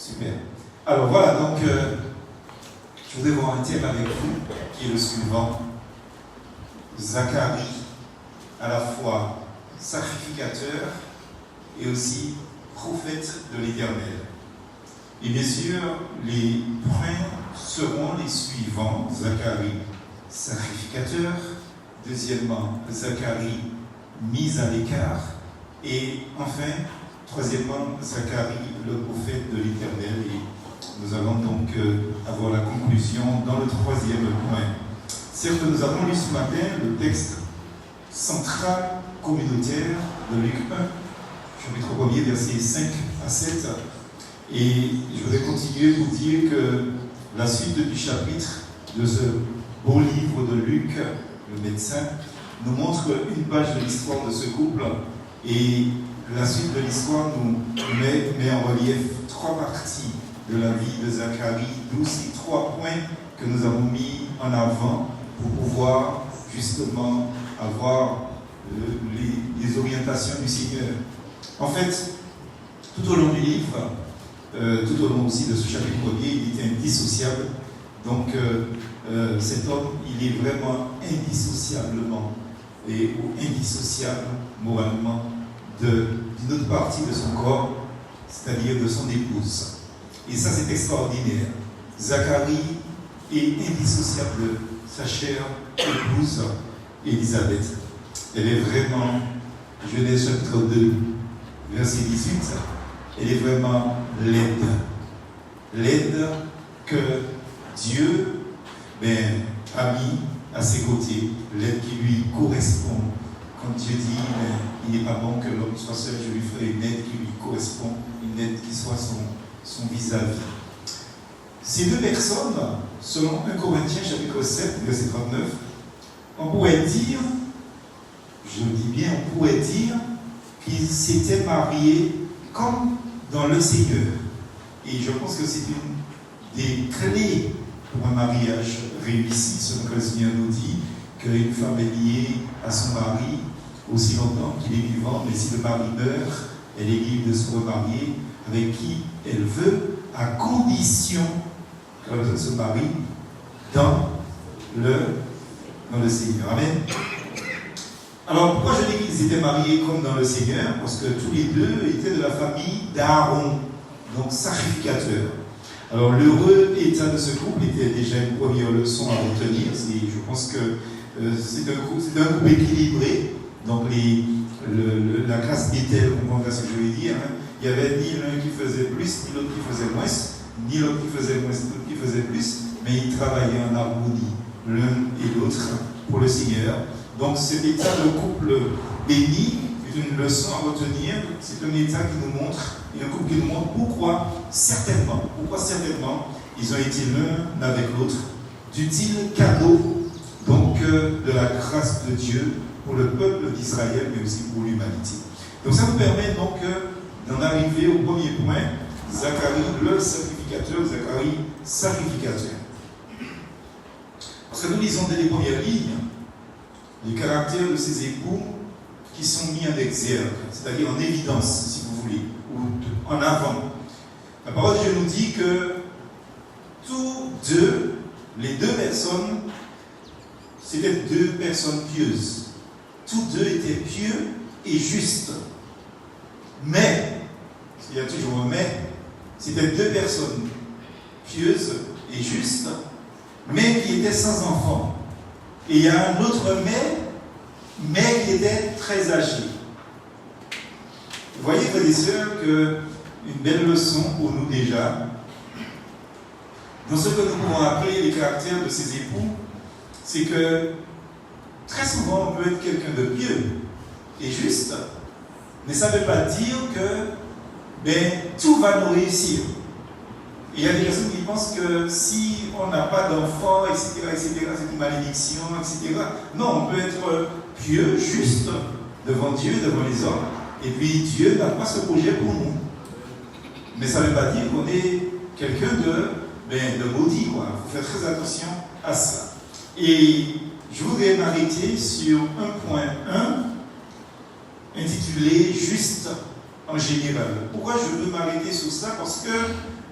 Super. Alors voilà, donc je voudrais voir un thème avec vous qui est le suivant. Zacharie, à la fois sacrificateur et aussi prophète de l'Éternel. Et bien sûr, les points seront les suivants. Zacharie, sacrificateur. Deuxièmement, Zacharie, mise à l'écart. Et enfin, troisièmement, Zacharie, le prophète de l'Éternel. Et nous allons donc avoir la conclusion dans le troisième point. Certes, nous avons lu ce matin le texte central communautaire de Luc 1, chapitre 1er, versets 5 à 7. Et je voudrais continuer pour dire que la suite du chapitre de ce beau livre de Luc, le médecin, nous montre une page de l'histoire de ce couple. Et la suite de l'histoire nous met en relief trois parties de la vie de Zacharie, d'où ces trois points que nous avons mis en avant pour pouvoir justement avoir les orientations du Seigneur. En fait, tout au long du livre, tout au long aussi de ce chapitre 1er, il était indissociable. Donc, cet homme, il est vraiment indissociablement ou indissociable moralement d'une autre partie de son corps, c'est-à-dire de son épouse. Et ça, c'est extraordinaire. Zacharie est indissociable de sa chère épouse, Élisabeth. Elle est vraiment, Genèse chapitre 2, verset 18, elle est vraiment l'aide. L'aide que Dieu a mis à ses côtés, l'aide qui lui correspond. Quand Dieu dit, il n'est pas bon que l'homme soit seul, je lui ferai une aide qui lui correspond, une aide qui soit son vis-à-vis. Ces deux personnes, selon 1 Corinthiens chapitre 7, verset 39, on pourrait dire, je dis bien, on pourrait dire qu'ils s'étaient mariés comme dans le Seigneur. Et je pense que c'est une des clés pour un mariage réussi, selon que le Seigneur nous dit qu'une femme est liée à son mari aussi longtemps qu'il est vivant, mais si le mari meurt, elle est libre de se remarier avec qui elle veut, à condition qu'elle se marie dans le Seigneur. Amen. Alors, pourquoi je dis qu'ils étaient mariés comme dans le Seigneur? Parce que tous les deux étaient de la famille d'Aaron, donc sacrificateur. Alors, l'heureux état de ce couple était déjà une première leçon à retenir. Je pense que c'est un couple équilibré. Donc, la classe d'Étel, vous comprendrez ce que je veux dire. Hein. Il n'y avait ni l'un qui faisait plus, ni l'autre qui faisait moins, ni l'autre qui faisait moins, ni l'autre qui faisait plus, mais ils travaillaient en harmonie, l'un et l'autre, pour le Seigneur. Donc cet état de couple béni est une leçon à retenir. C'est un état qui nous montre, et un couple qui nous montre pourquoi certainement, ils ont été l'un avec l'autre d'utiles cadeaux, donc de la grâce de Dieu pour le peuple d'Israël, mais aussi pour l'humanité. Donc ça nous permet donc d'en arriver au premier point, Zacharie le sacrificateur, Zacharie sacrificateur. Parce que nous lisons dès les premières lignes les caractères de ces époux qui sont mis en exergue, c'est-à-dire en évidence, si vous voulez, ou en avant. La parole de Dieu nous dit que tous deux, les deux personnes, c'était deux personnes pieuses. Tous deux étaient pieux et justes. Mais, parce qu'il y a toujours un mais, c'était deux personnes pieuses et justes, mais qui étaient sans enfants. Et il y a un autre mais qui était très âgé. Vous voyez, frères et sœurs, qu'une belle leçon pour nous déjà, dans ce que nous pouvons appeler les caractères de ces époux, c'est que très souvent on peut être quelqu'un de pieux et juste, mais ça ne veut pas dire que tout va nous réussir. Il y a des personnes qui pensent que si on n'a pas d'enfants, etc., c'est une malédiction, etc. Non, on peut être pieux, juste, devant Dieu, devant les hommes, et puis Dieu n'a pas ce projet pour nous. Mais ça ne veut pas dire qu'on est quelqu'un de maudit, quoi. Il faut faire très attention à ça. Et je voudrais m'arrêter sur un point 1, intitulé « Juste en général. Pourquoi je veux m'arrêter sur ça? Parce que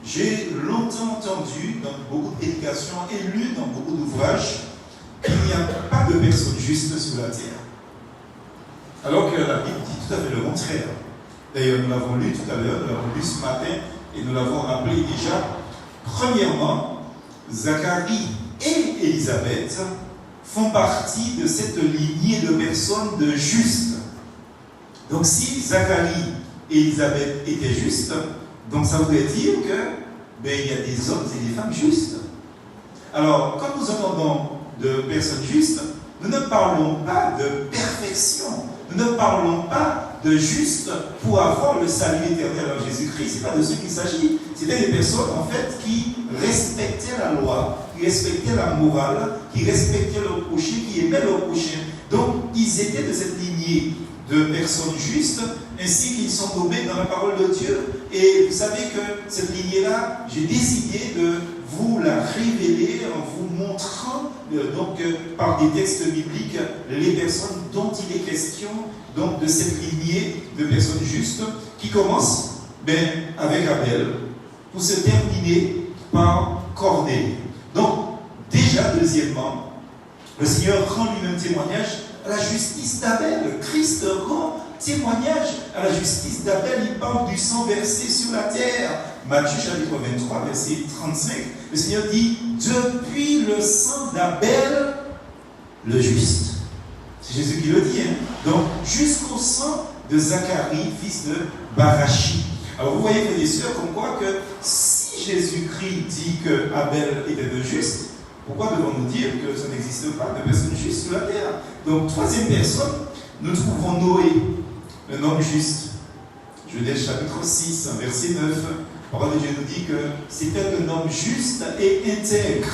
j'ai longtemps entendu dans beaucoup de prédications et lu dans beaucoup d'ouvrages qu'il n'y a pas de personne juste sur la terre. Alors que la Bible dit tout à fait le contraire. D'ailleurs, nous l'avons lu tout à l'heure, nous l'avons lu ce matin et nous l'avons rappelé déjà. Premièrement, Zacharie et Élisabeth font partie de cette lignée de personnes de justes. Donc si Zacharie et Élisabeth étaient justes, donc ça voudrait dire que il y a des hommes et des femmes justes. Alors, quand nous entendons de personnes justes, nous ne parlons pas de perfection. Nous ne parlons pas de juste pour avoir le salut éternel en Jésus-Christ. Ce n'est pas de ce qu'il s'agit. C'était des personnes, en fait, qui respectaient la loi, qui respectaient la morale, qui respectaient leur prochain, qui aimaient leur prochain. Donc, ils étaient de cette lignée de personnes justes, ainsi qu'ils sont nommés dans la parole de Dieu. Et vous savez que cette lignée-là, j'ai décidé de vous la révéler en vous montrant, par des textes bibliques, les personnes dont il est question, donc de cette lignée de personnes justes, qui commence avec Abel, pour se terminer par Corneille. Donc, déjà, deuxièmement, le Seigneur rend lui-même témoignage à la justice d'Abel. Christ rend témoignage à la justice d'Abel. Il parle du sang versé sur la terre. Matthieu chapitre 23, verset 35. Le Seigneur dit, depuis le sang d'Abel, le juste. C'est Jésus qui le dit. Donc, jusqu'au sang de Zacharie, fils de Barachi. Alors, vous voyez, frères et sœurs, comme quoi que si Jésus-Christ dit que Abel était de juste, pourquoi devons-nous dire que ça n'existe pas de personne juste sur la terre? Donc, troisième personne, nous trouvons Noé, un homme juste. Genèse chapitre 6, verset 9. La parole de Dieu nous dit que c'était un homme juste et intègre.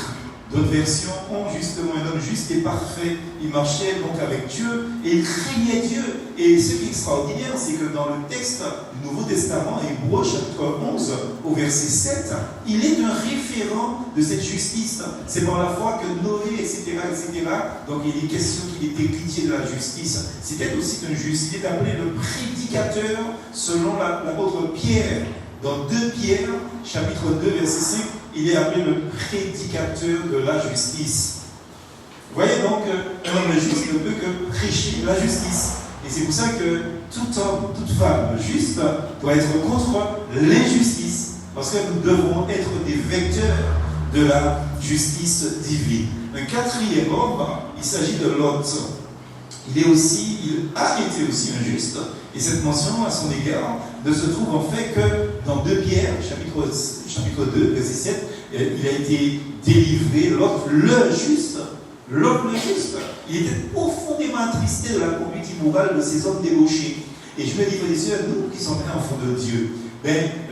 D'autres versions ont justement un homme juste et parfait. Il marchait donc avec Dieu et il craignait Dieu. Et ce qui est extraordinaire, c'est que dans le texte du Nouveau Testament, Hébreux chapitre 11, au verset 7, il est un référent de cette justice. C'est par la foi que Noé, etc., donc il est question qu'il est héritier de la justice. C'était aussi un juste. Il est appelé le prédicateur selon l'apôtre Pierre. Dans 2 Pierre, chapitre 2, verset 5, il est appelé le prédicateur de la justice. Vous voyez donc, un homme juste ne peut que prêcher la justice. Et c'est pour ça que tout homme, toute femme juste doit être contre l'injustice. Parce que nous devons être des vecteurs de la justice divine. Un quatrième homme, il s'agit de Lot. Il a été aussi injuste. Et cette mention à son égard ne se trouve en fait que dans 2 Pierre, chapitre 2, verset 7, il a été délivré, Lot le juste. Il était profondément attristé de la conduite immorale de ces hommes débauchés. Et je me dis, frères et sœurs, nous qui sommes nés enfants de Dieu,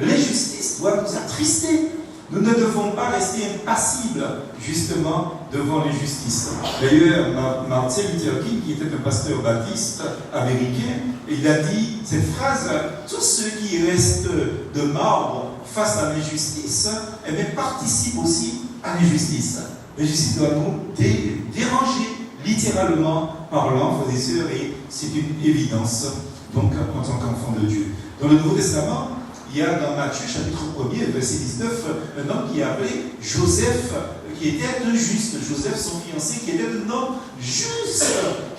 l'injustice doit nous attrister. Nous ne devons pas rester impassibles, justement, devant l'injustice. D'ailleurs, Martin Luther King, qui était un pasteur baptiste américain, il a dit cette phrase, tous ceux qui restent de marbre face à l'injustice, participent aussi à l'injustice. L'injustice doit nous déranger, littéralement parlant, frères et sœurs, et c'est une évidence, donc, en tant qu'enfant de Dieu. Dans le Nouveau Testament, il y a dans Matthieu chapitre 1er, verset 19, un homme qui est appelé Joseph, qui était un juste. Joseph, son fiancé, qui était un homme juste,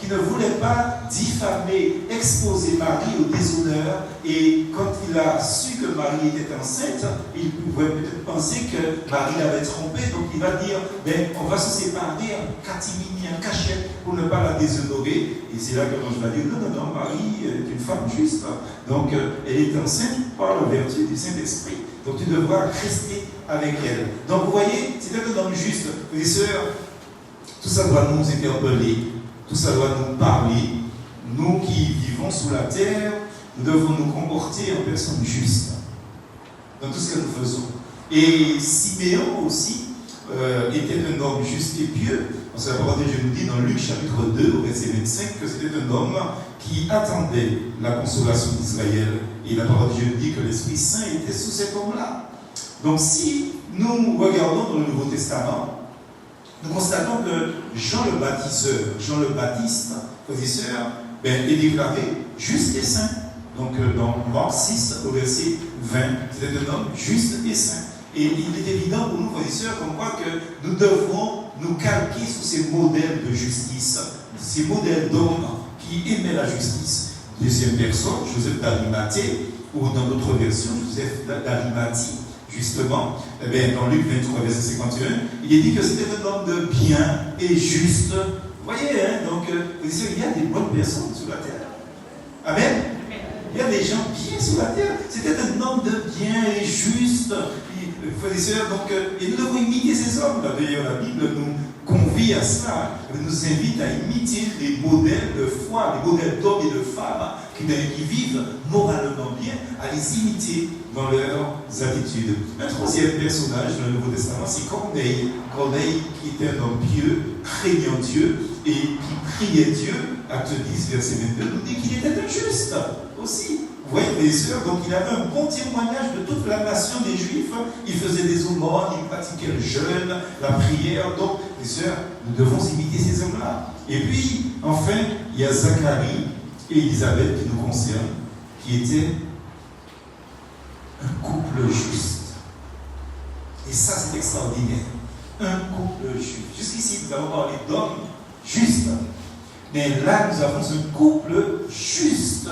qui ne voulait pas diffamer, exposer Marie au déshonneur. Et quand il a su que Marie était enceinte, il pouvait peut-être penser que Marie l'avait trompé. Donc il va dire, on va se séparer en catimini, en cachette, pour ne pas la déshonorer. Et c'est là que l'ange va dire, non, Marie est une femme juste. Donc elle est enceinte par la vertu du Saint-Esprit. Donc tu devras rester avec elle. Donc vous voyez, c'est un homme juste. Mes sœurs, tout ça doit nous interpeller, tout ça doit nous parler. Nous qui vivons sous la terre, nous devons nous comporter en personnes justes dans tout ce que nous faisons. Et Siméon aussi était un homme juste et pieux. Parce que la parole de Dieu nous dit dans Luc chapitre 2, au verset 25, que c'était un homme qui attendait la consolation d'Israël. Et la parole de Dieu nous dit que l'Esprit Saint était sous cet homme-là. Donc si nous regardons dans le Nouveau Testament, nous constatons que Jean le Baptiste, frères et sœurs, est déclaré juste et saint. Donc dans Marc 6, au verset 20, c'était un homme juste et saint. Et il est évident pour nous, frères et sœurs, comme quoi que nous devons nous calquer sur ces modèles de justice, ces modèles d'hommes qui aimaient la justice. Deuxième personne, Joseph d'Arimathée, ou dans d'autres versions, Joseph d'Arimathie, justement, eh bien, dans Luc 23, verset 51, il est dit que c'était un homme de bien et juste. Vous voyez, hein, donc, il y a des bonnes personnes sur la terre. Amen. Il y a des gens bien sur la terre. C'était un homme de bien et juste. Frères et sœurs, donc, et nous devons imiter ces hommes. D'ailleurs, la Bible nous convie à cela. Elle nous invite à imiter les modèles de foi, les modèles d'hommes et de femmes qui vivent moralement bien, à les imiter dans leurs attitudes. Un troisième personnage dans le Nouveau Testament, c'est Corneille. Corneille, qui était un homme pieux, craignant Dieu, et qui priait Dieu. Acte 10, verset 22, nous dit qu'il était un juste aussi. Vous voyez, mes sœurs, donc il avait un bon témoignage de toute la nation des Juifs. Il faisait des aumônes, il pratiquait le jeûne, la prière. Donc, mes sœurs, nous devons imiter ces hommes-là. Et puis, enfin, il y a Zacharie et Élisabeth qui nous concernent, qui étaient un couple juste. Et ça, c'est extraordinaire. Un couple juste. Jusqu'ici, nous avons parlé d'hommes justes. Mais là, nous avons un couple juste.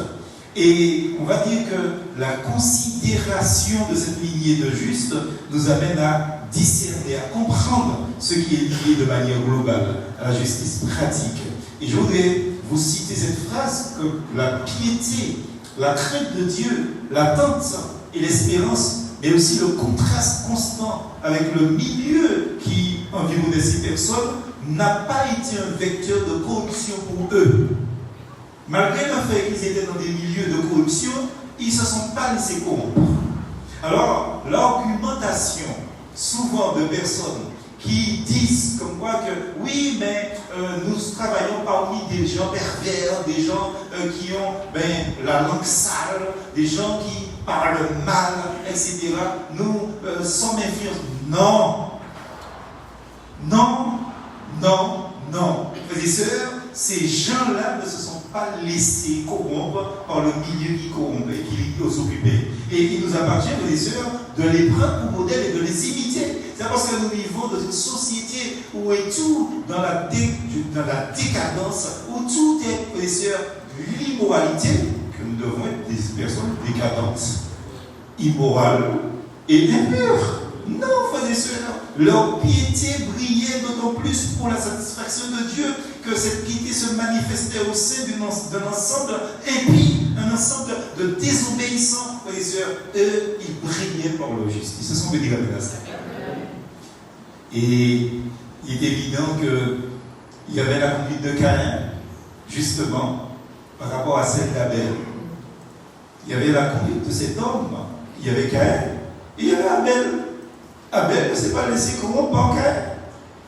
Et on va dire que la considération de cette lignée de justes nous amène à discerner, à comprendre ce qui est lié de manière globale à la justice pratique. Et je voudrais vous citer cette phrase que la piété, la crainte de Dieu, l'attente et l'espérance, mais aussi le contraste constant avec le milieu qui environnait ces personnes, n'a pas été un vecteur de corruption pour eux. Malgré le fait qu'ils étaient dans des milieux de corruption, ils ne se sont pas laissés corrompre. Alors, l'argumentation, souvent de personnes qui disent comme quoi que oui, mais nous travaillons parmi des gens pervers, des gens qui ont la langue sale, des gens qui parlent mal, etc. Nous sommes influencés. Non. Non. Non. Non. Frères et sœurs, ces gens-là ne se sont pas laissés corrompre par le milieu qui corrompt et qui les occupait. Et il nous appartient, frères et sœurs, de les prendre pour modèle et de les imiter. C'est parce que nous vivons dans une société où est tout dans la décadence, où tout est, frères et sœurs, l'immoralité, que nous devons être des personnes décadentes, immorales et impures. Non, frères et sœurs, leur piété brillait d'autant plus pour la satisfaction de Dieu que cette piété se manifestait au sein d'un ensemble impie, un ensemble de désobéissants. Frères et sœurs, eux, ils brillaient par leur justice. Ce sont bénis la menace. Et il est évident qu'il y avait la conduite de Caïn, justement, par rapport à celle d'Abel. Il y avait la conduite de cet homme. Il y avait Caïn et il y avait Abel. Abel ne s'est pas laissé corrompre par Caïn.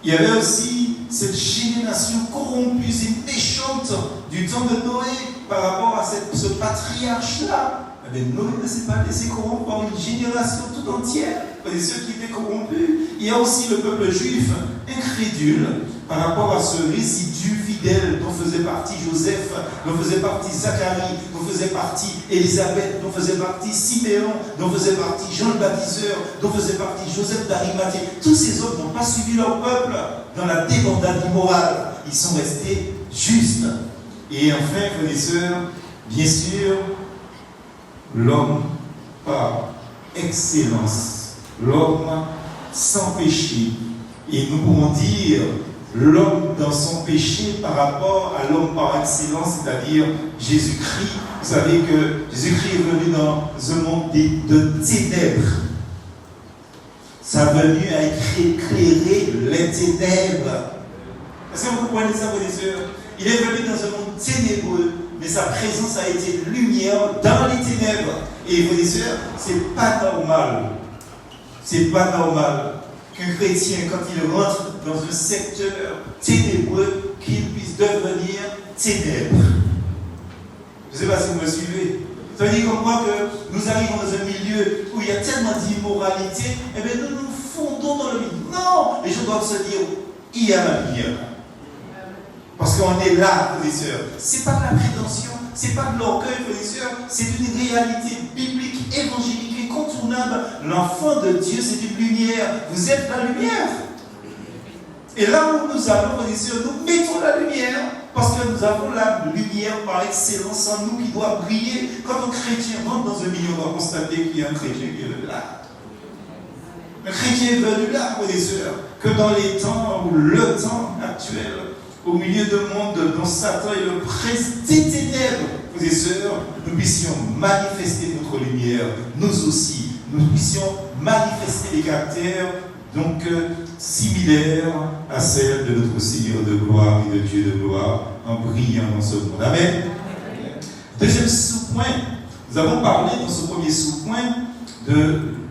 Il y avait aussi cette génération corrompue et méchante du temps de Noé par rapport à ce patriarche-là. Mais Noé ne s'est pas laissé corrompre par une génération tout entière, par ceux qui étaient corrompus. Il y a aussi le peuple juif incrédule par rapport à ce résidu fidèle dont faisait partie Joseph, dont faisait partie Zacharie, dont faisait partie Élisabeth, dont faisait partie Siméon, dont faisait partie Jean le Baptiseur, dont faisait partie Joseph d'Arimathée. Tous ces hommes n'ont pas suivi leur peuple dans la débandade immorale. Ils sont restés justes. Et enfin, frères et sœurs, bien sûr, l'homme par excellence, l'homme sans péché. Et nous pouvons dire l'homme dans son péché par rapport à l'homme par excellence, c'est-à-dire Jésus-Christ. Vous savez que Jésus-Christ est venu dans un monde de ténèbres. Sa venue a éclairé les ténèbres. Est-ce que vous comprenez ça, frères et sœurs? Il est venu dans un monde ténébreux, mais sa présence a été lumière dans les ténèbres. Et frères et sœurs, c'est pas normal. C'est pas normal qu'un chrétien, quand il rentre dans un secteur ténébreux, qu'il puisse devenir ténèbres. Je ne sais pas si vous me suivez. Ça veut dire comme quoi que nous arrivons dans un milieu où il y a tellement d'immoralité, et bien nous nous fondons dans le milieu. Non, les gens doivent se dire, il y a la lumière. Parce qu'on est là, frères et sœurs. Ce n'est pas de la prétention, Ce n'est pas de l'orgueil, frères et sœurs, c'est une réalité biblique, évangélique, incontournable. L'enfant de Dieu, c'est une lumière. Vous êtes la lumière. Et là où nous allons, frères et sœurs, nous mettons la lumière, parce que nous avons la lumière par excellence en nous qui doit briller. Quand un chrétien rentre dans un milieu, on va constater qu'il y a un chrétien qui est là. Un chrétien est venu là, frères et sœurs, que dans les temps, ou le temps actuel, au milieu d'un monde dont Satan est le prince des ténèbres, frères et sœurs, nous puissions manifester notre lumière, nous aussi, nous puissions manifester les caractères donc similaires à celles de notre Seigneur de gloire et de Dieu de gloire, en brillant dans ce monde. Amen. Deuxième sous-point, nous avons parlé dans ce premier sous-point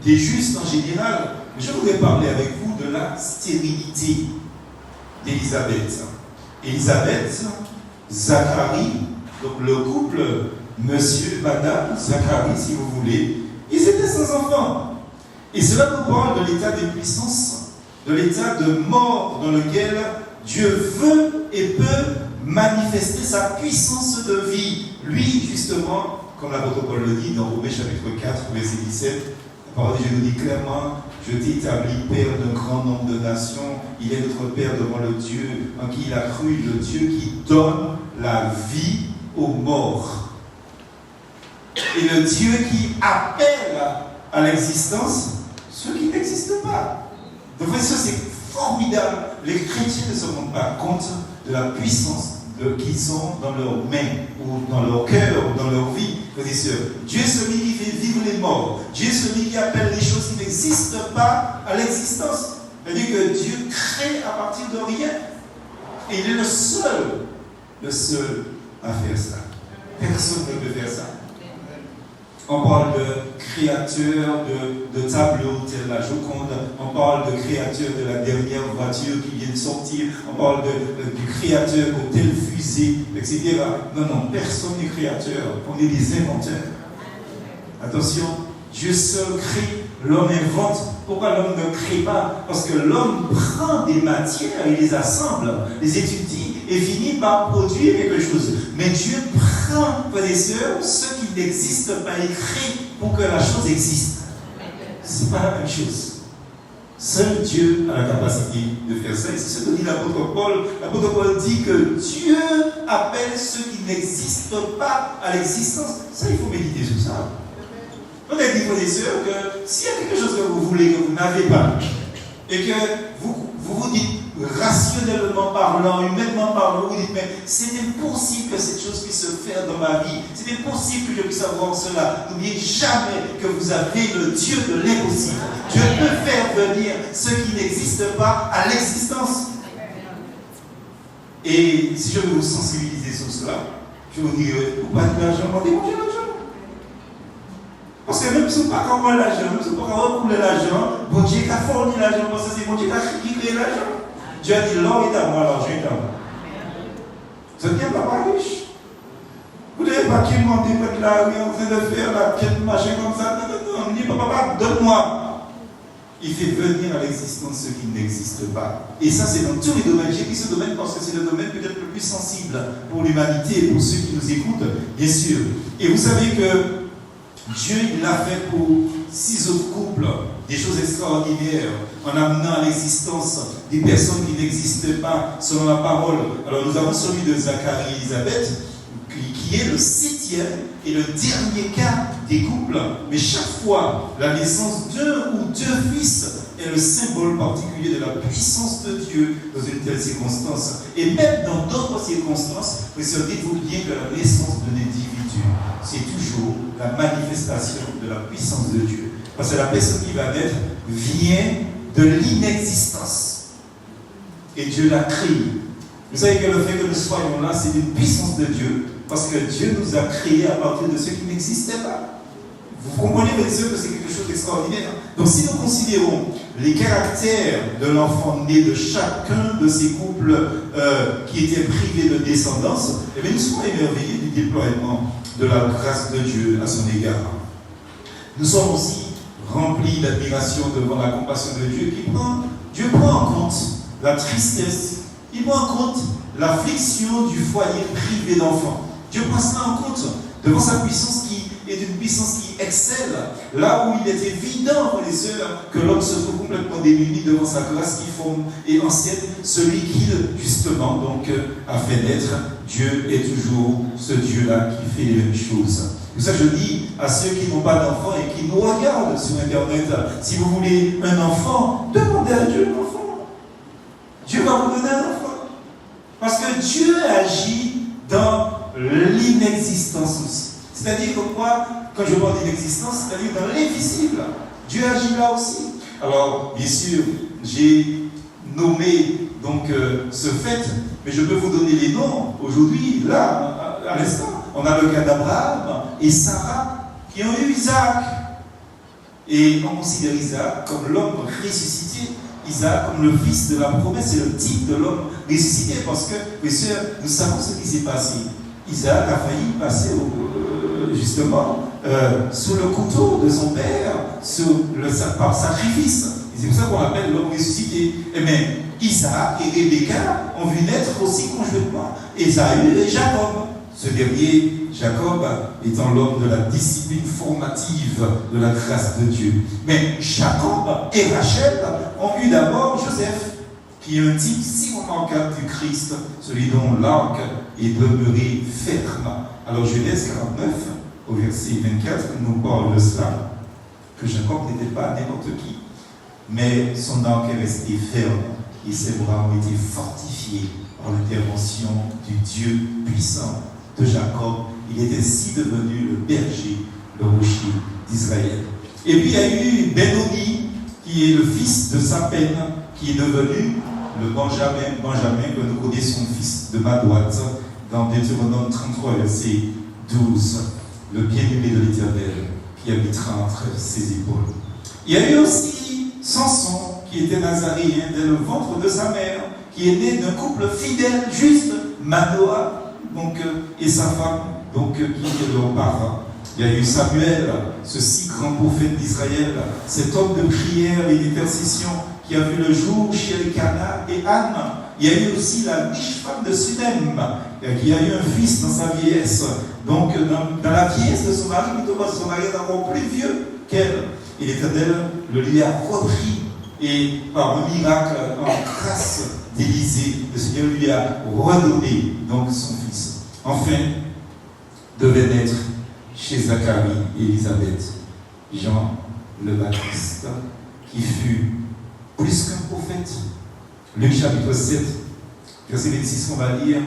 des justes en général. Je voudrais parler avec vous de la stérilité d'Élisabeth. Élisabeth, Zacharie, donc le couple monsieur, madame, Zacharie, si vous voulez, ils étaient sans enfants. Et cela nous parle de l'état d'impuissance, de l'état de mort dans lequel Dieu veut et peut manifester sa puissance de vie. Lui, justement, comme l'apôtre Paul le dit dans Romains chapitre 4, verset 17, la parole de Dieu nous dit clairement: je t'ai établi Père d'un grand nombre de nations. Il est notre Père devant le Dieu en qui il a cru, le Dieu qui donne la vie aux morts. Et le Dieu qui appelle à l'existence ceux qui n'existent pas. Donc ça, c'est formidable. Les chrétiens ne se rendent pas compte de la puissance qu'ils ont dans leurs mains, ou dans leur cœur, ou dans leur vie. Frères et sœurs, Dieu est celui qui fait vivre les morts. Dieu est celui qui appelle les choses qui n'existent pas à l'existence. C'est-à-dire que Dieu crée à partir de rien. Et il est le seul à faire ça. Personne ne peut faire ça. On parle de créateur de tableaux tel la Joconde. On parle de créateur de la dernière voiture qui vient de sortir. On parle du créateur de telle fusée, etc. Non, personne n'est créateur. On est des inventeurs. Attention, Dieu seul crée, l'homme invente. Pourquoi l'homme ne crée pas? Parce que l'homme prend des matières et les assemble, les étudie et finit par produire quelque chose. Mais Dieu prend, frères et sœurs, ce qui n'existe pas et crée pour que la chose existe. Ce n'est pas la même chose. Seul Dieu a la capacité de faire ça. Et c'est ce que dit l'apôtre Paul. L'apôtre Paul dit que Dieu appelle ceux qui n'existent pas à l'existence. Ça, il faut méditer sur ça. On a dit, frères et sœurs, que s'il y a quelque chose que vous voulez, que vous n'avez pas, et que vous dites, rationnellement parlant, humainement parlant, vous dites, mais c'est impossible que cette chose puisse se faire dans ma vie, c'est impossible que je puisse avoir cela. N'oubliez jamais que vous avez le Dieu de l'impossible. Dieu peut faire venir ce qui n'existe pas à l'existence. Et si je veux vous sensibiliser sur cela, je vous dis, vous pas de l'argent, demandez-moi l'argent. Parce que même si on ne peut pas avoir l'argent, même si on ne peut pas recouler l'argent, bon Dieu qui a fourni l'argent, parce que c'est bon Dieu qui crée l'argent. Dieu a dit, l'or est à moi, l'argent est à moi. Vous êtes bien papa riche. Vous n'avez pas qui demander mettre la rue en train de faire la pièce, machin comme ça. Non, on dit, papa, donne-moi. Il fait venir à l'existence ce qui n'existe pas. Et ça, c'est dans tous les domaines. J'ai pris ce domaine parce que c'est le domaine peut-être le plus sensible pour l'humanité et pour ceux qui nous écoutent, bien sûr. Et vous savez que Dieu, il l'a fait pour 6 autres couples, des choses extraordinaires, en amenant à l'existence des personnes qui n'existaient pas selon la parole. Alors nous avons celui de Zacharie et Élisabeth, qui est le 7e et le dernier cas des couples. Mais chaque fois, la naissance d'un ou deux fils est le symbole particulier de la puissance de Dieu dans une telle circonstance. Et même dans d'autres circonstances, dites-vous bien que la naissance d'un individu, c'est toujours la manifestation de la puissance de Dieu. Parce que la personne qui va naître vient de l'inexistence. Et Dieu l'a créé. Vous savez que le fait que nous soyons là, c'est une puissance de Dieu. Parce que Dieu nous a créés à partir de ce qui n'existait pas. Vous comprenez, mes sœurs, que c'est quelque chose d'extraordinaire. Donc si nous considérons les caractères de l'enfant né de chacun de ces couples qui étaient privés de descendance, eh bien, nous sommes émerveillés du déploiement de la grâce de Dieu à son égard. Nous sommes aussi remplis d'admiration devant la compassion de Dieu Dieu prend en compte la tristesse, il prend en compte l'affliction du foyer privé d'enfants. Dieu prend cela en compte devant sa puissance qui est une puissance qui excelle. Là où il est évident, frères et sœurs, que l'homme se trouve complètement démuni devant sa grâce qui forme et ancienne, celui qui, justement, donc, a fait naître, Dieu est toujours ce Dieu-là qui fait les mêmes choses. Pour ça, je dis à ceux qui n'ont pas d'enfants et qui nous regardent sur Internet, si vous voulez un enfant, demandez à Dieu un enfant. Dieu va vous donner un enfant. Parce que Dieu agit dans l'inexistence aussi. C'est-à-dire que quoi, quand je parle d'inexistence, c'est-à-dire dans l'invisible. Dieu agit là aussi. Alors, bien sûr, j'ai nommé donc ce fait, mais je peux vous donner les noms aujourd'hui, là, à l'instant. On a le cas d'Abraham et Sarah qui ont eu Isaac. Et on considère Isaac comme l'homme ressuscité, Isaac comme le fils de la promesse, c'est le type de l'homme ressuscité, parce que, mes sœurs, nous savons ce qui s'est passé. Isaac a failli passer justement sous le couteau de son père, par sacrifice. Et c'est pour ça qu'on l'appelle l'homme ressuscité. Et bien, Isaac et Rebecca ont vu naître aussi conjointement Ésaü et Jacob. Ce dernier, Jacob, étant l'homme de la discipline formative de la grâce de Dieu. Mais Jacob et Rachel ont eu d'abord Joseph, qui est un type si remarquable du Christ, celui dont l'arc est demeuré ferme. Alors Genèse 49, au verset 24, nous parle de cela, que Jacob n'était pas n'importe qui, mais son arc est resté ferme et ses bras ont été fortifiés par l'intervention du Dieu puissant de Jacob. Il est ainsi devenu le berger, le rocher d'Israël. Et puis il y a eu Benoni, qui est le fils de sa peine, qui est devenu le Benjamin que nous connaissons, fils de ma droite, dans Deutéronome 33, verset 12, le bien-aimé de l'Éternel, qui habitera entre ses épaules. Il y a eu aussi Samson, qui était nazaréen dès le ventre de sa mère, qui est né d'un couple fidèle, juste, Manoah, donc, et sa femme, donc, qui était leur parent. Il y a eu Samuel, ce si grand prophète d'Israël, cet homme de prière et d'intercession qui a vu le jour chez Elkana et Anne. Il y a eu aussi la riche femme de Sunem, qui a eu un fils dans sa vieillesse. Donc, dans la vieillesse de son mari, son mari est encore plus vieux qu'elle. Et l'Éternel le lui a repris. Et par un miracle, en grâce d'Élisée, le Seigneur lui a redonné donc son fils. Enfin, devait naître chez Zacharie et Élisabeth Jean le Baptiste, qui fut plus qu'un prophète. Luc chapitre 7, verset 26, on va lire: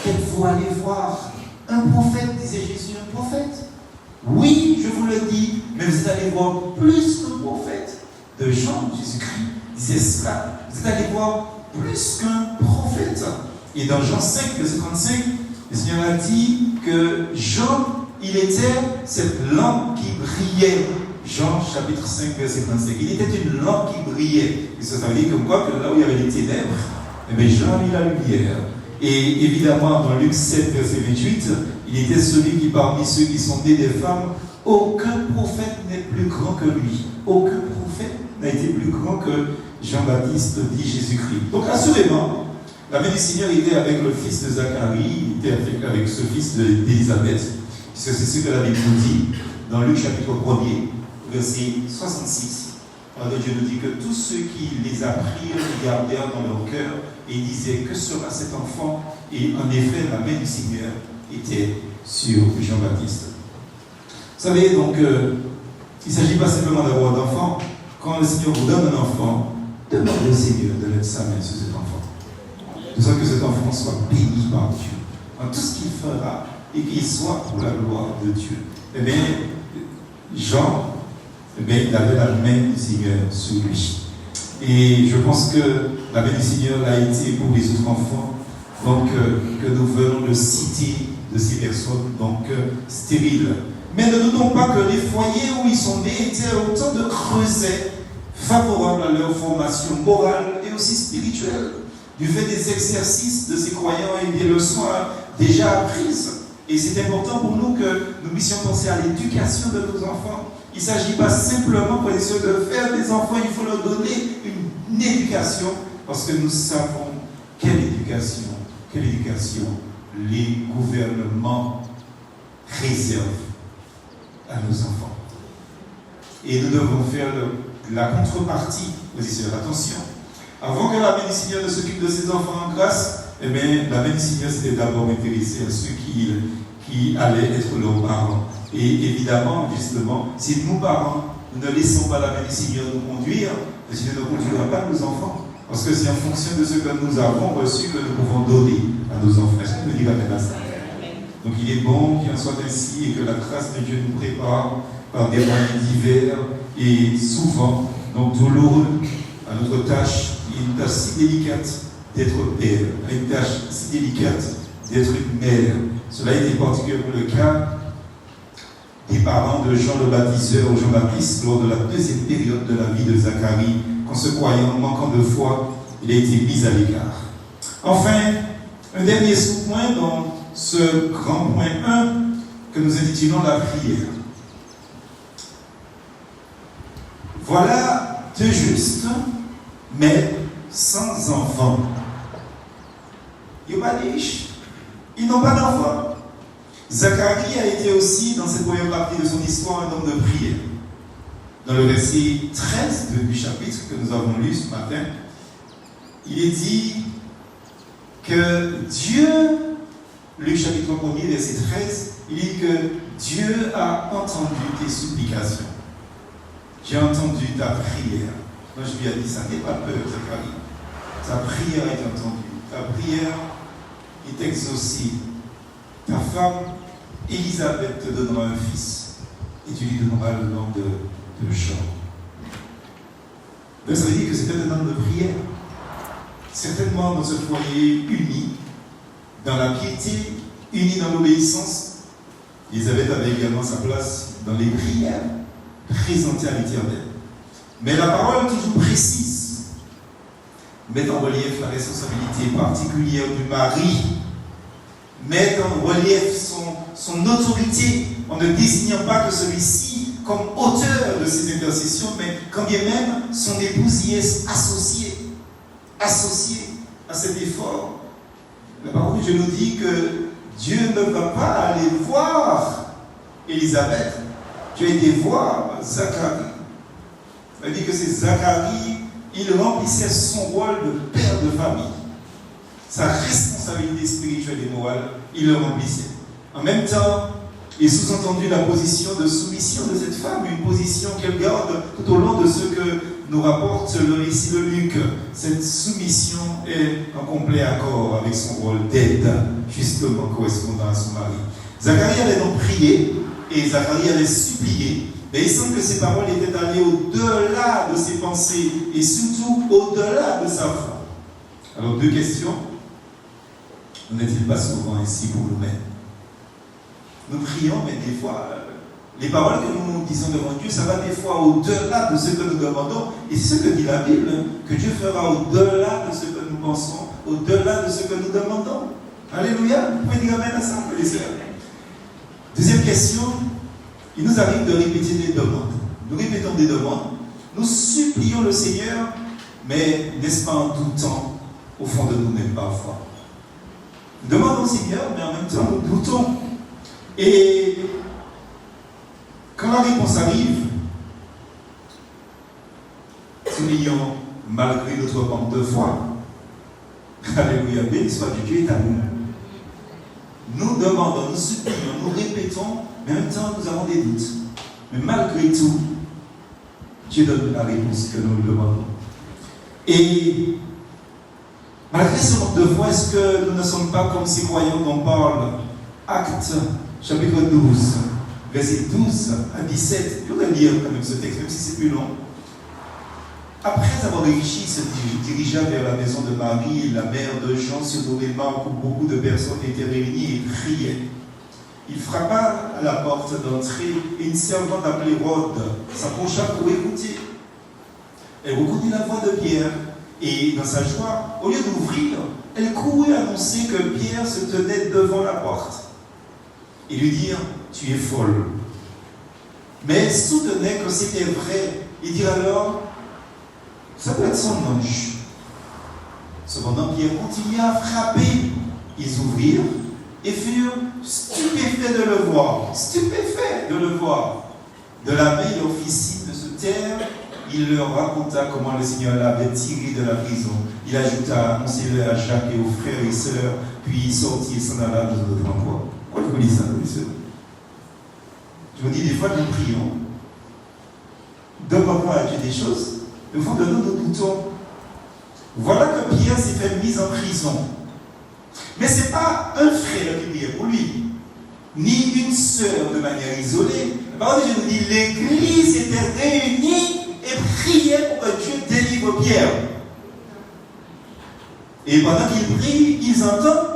qu'êtes-vous allé voir? Un prophète, disait Jésus, un prophète. Oui, je vous le dis, mais vous êtes allé voir plus qu'un prophète. De Jean, Jésus-Christ disait cela. Vous êtes allé voir plus qu'un prophète. Et dans Jean 5, verset 35, le Seigneur a dit que Jean, il était cette lampe qui brillait. Jean chapitre 5, verset 35. Il était une lampe qui brillait. Et ça veut dire comme quoi que là où il y avait les ténèbres, eh bien Jean a mis la lumière. Et évidemment, dans Luc 7, verset 28, il était celui qui, parmi ceux qui sont nés des femmes, aucun prophète n'est plus grand que lui. Aucun prophète n'a été plus grand que Jean-Baptiste, dit Jésus-Christ. Donc, assurément, la main du Seigneur était avec le fils de Zacharie, il était avec ce fils d'Élisabeth, puisque c'est ce que la Bible nous dit dans Luc chapitre 1er, verset 66. Alors Dieu nous dit que tous ceux qui les apprirent, les gardèrent dans leur cœur et disaient: que sera cet enfant? Et en effet, la main du Seigneur était sur Jean-Baptiste. Vous savez, donc, il ne s'agit pas simplement d'avoir un enfant. Quand le Seigneur vous donne un enfant, demandez au Seigneur de mettre sa main sur cet enfant. De sorte que cet enfant soit béni par Dieu en tout ce qu'il fera et qu'il soit pour la gloire de Dieu. Eh bien, Jean, il avait la main du Seigneur sur lui. Et je pense que la main du Seigneur a été pour les autres enfants, donc que nous venons de citer de ces personnes donc stériles. Mais ne doutons pas que les foyers où ils sont nés étaient autant de creusets favorables à leur formation morale et aussi spirituelle, du fait des exercices de ces croyants et des leçons déjà apprises. Et c'est important pour nous que nous puissions penser à l'éducation de nos enfants. Il ne s'agit pas simplement pour les ceux de faire des enfants, il faut leur donner une éducation, parce que nous savons quelle éducation les gouvernements réserve à nos enfants. Et nous devons faire la contrepartie, frères et sœurs. Attention, avant que la main du Seigneur ne s'occupe de ses enfants en grâce, eh bien, la main du Seigneur s'était d'abord intéressée à ceux qui allaient être leurs parents. Et évidemment, justement, si nous, parents, nous ne laissons pas la main du Seigneur nous conduire, le Seigneur ne conduira pas nos enfants. Parce que c'est en fonction de ce que nous avons reçu que nous pouvons donner à nos enfants. Est-ce que nous disons amen à ça? Donc il est bon qu'il en soit ainsi et que la grâce de Dieu nous prépare par des moyens divers et souvent, donc douloureux, à notre tâche, une tâche si délicate d'être père, une tâche si délicate d'être une mère. Cela a été particulièrement le cas des parents de Jean le Baptiseur ou Jean-Baptiste lors de la deuxième période de la vie de Zacharie, qu'en se croyant, manquant de foi, il a été mis à l'écart. Enfin, un dernier sous-point dans ce grand point 1 que nous intitulons la prière. Voilà deux justes, mais sans enfants. Ils n'ont pas de riches. Ils n'ont pas d'enfants. Zacharie a été aussi, dans cette première partie de son histoire, un homme de prière. Dans le verset 13 du chapitre que nous avons lu ce matin, il est dit que Dieu, Luc chapitre 1er, verset 13, il dit que Dieu a entendu tes supplications. J'ai entendu ta prière. Moi je lui ai dit, ça n'est pas peur, Zacharie. Ta prière est entendue. Ta prière est exaucée. Ta femme, Élisabeth, te donnera un fils. Et tu lui donneras le nom de Jean. Donc ça veut dire que c'était un homme de prière. Certainement dans ce foyer uni, dans la piété, uni dans l'obéissance, Élisabeth avait également sa place dans les prières présentées à l'Éternel. Mais la parole toujours précise met en relief la responsabilité particulière du mari, met en relief son autorité en ne désignant pas que celui-ci comme auteur de ces intercessions, mais quand bien même son épouse y est associée à cet effort. La parole de Dieu nous dit que Dieu ne va pas aller voir Élisabeth, Dieu a été voir Zacharie. Il dit que c'est Zacharie, il remplissait son rôle de père de famille. Sa responsabilité spirituelle et morale, il le remplissait. En même temps, il sous-entendu la position de soumission de cette femme, une position qu'elle garde tout au long de ce que nous rapporte le récit de Luc. Cette soumission est en complet accord avec son rôle d'aide, justement correspondant à son mari. Zacharie allait donc prier et Zacharie allait supplier, mais il semble que ses paroles étaient allées au-delà de ses pensées et surtout au-delà de sa foi. Alors deux questions. N'est-il pas souvent ainsi pour nous-mêmes? Nous prions, mais des fois, les paroles que nous disons devant Dieu, ça va des fois au-delà de ce que nous demandons. Et c'est ce que dit la Bible, que Dieu fera au-delà de ce que nous pensons, au-delà de ce que nous demandons. Alléluia. Vous pouvez dire amen à ça, frères et sœurs. Deuxième question, il nous arrive de répéter des demandes. Nous répétons des demandes, nous supplions le Seigneur, mais n'est-ce pas en doutant au fond de nous-mêmes parfois? Nous demandons au Seigneur, mais en même temps nous doutons. Et quand la réponse arrive, soulignons malgré notre manque de foi. Alléluia, béni soit Dieu, Dieu est à nous. Nous demandons, nous supplions, nous répétons, mais en même temps nous avons des doutes. Mais malgré tout, Dieu donne la réponse que nous lui demandons. Et malgré ce manque de foi, est-ce que nous ne sommes pas comme ces croyants dont parle Actes chapitre 12, versets 12 à 17. Je voudrais lire quand même ce texte, même si c'est plus long. Après avoir réfléchi, il se dirigea vers la maison de Marie, la mère de Jean, surnommée Marc, où beaucoup de personnes étaient réunies et criaient. Il frappa à la porte d'entrée et une servante appelée Rhode s'approcha pour écouter. Elle reconnut la voix de Pierre et, dans sa joie, au lieu d'ouvrir, elle courut annoncer que Pierre se tenait devant la porte et lui dire « Tu es folle ». Mais elle soutenait que c'était vrai et dit alors « Ça peut être son ange ». Cependant, Pierre continua à frapper. Ils ouvrirent et furent stupéfait de le voir. Stupéfait de le voir. De la veille officie de se taire, il leur raconta comment le Seigneur l'avait tiré de la prison. Il ajouta, annoncez-le à Jacques et aux frères et sœurs, puis il sortit et s'en alla dans un autre endroit. Pourquoi je vous dis ça, mes sœurs? Je vous dis, des fois, nous prions, demandons à Dieu des choses, au fond de nous, nous doutons. Voilà que Pierre s'est fait mise en prison. Mais ce n'est pas un frère qui priait pour lui, ni une sœur de manière isolée. La parole de Dieu nous dit, l'Église était réunie et priait pour que Dieu délivre Pierre. Et pendant qu'ils prient, ils entendent.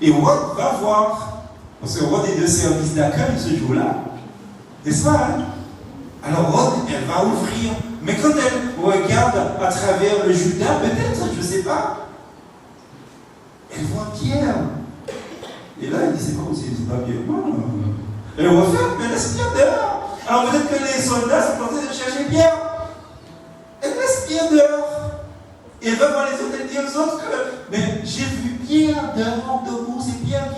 Et Rod va voir. Parce que Rod est de service d'accueil ce jour-là. N'est-ce pas? Hein? Alors Rod, elle va ouvrir. Mais quand elle regarde à travers le Judas, peut-être, je ne sais pas, elle voit Pierre. Et là, elle dit, c'est pas possible, c'est pas Pierre. Elle referme, mais elle laisse Pierre dehors. Alors peut-être que les soldats sont en train de chercher Pierre. Elle laisse Pierre dehors. Et elle va voir les autres, elle dit aux autres que, mais j'ai vu Pierre dehors de vous, c'est Pierre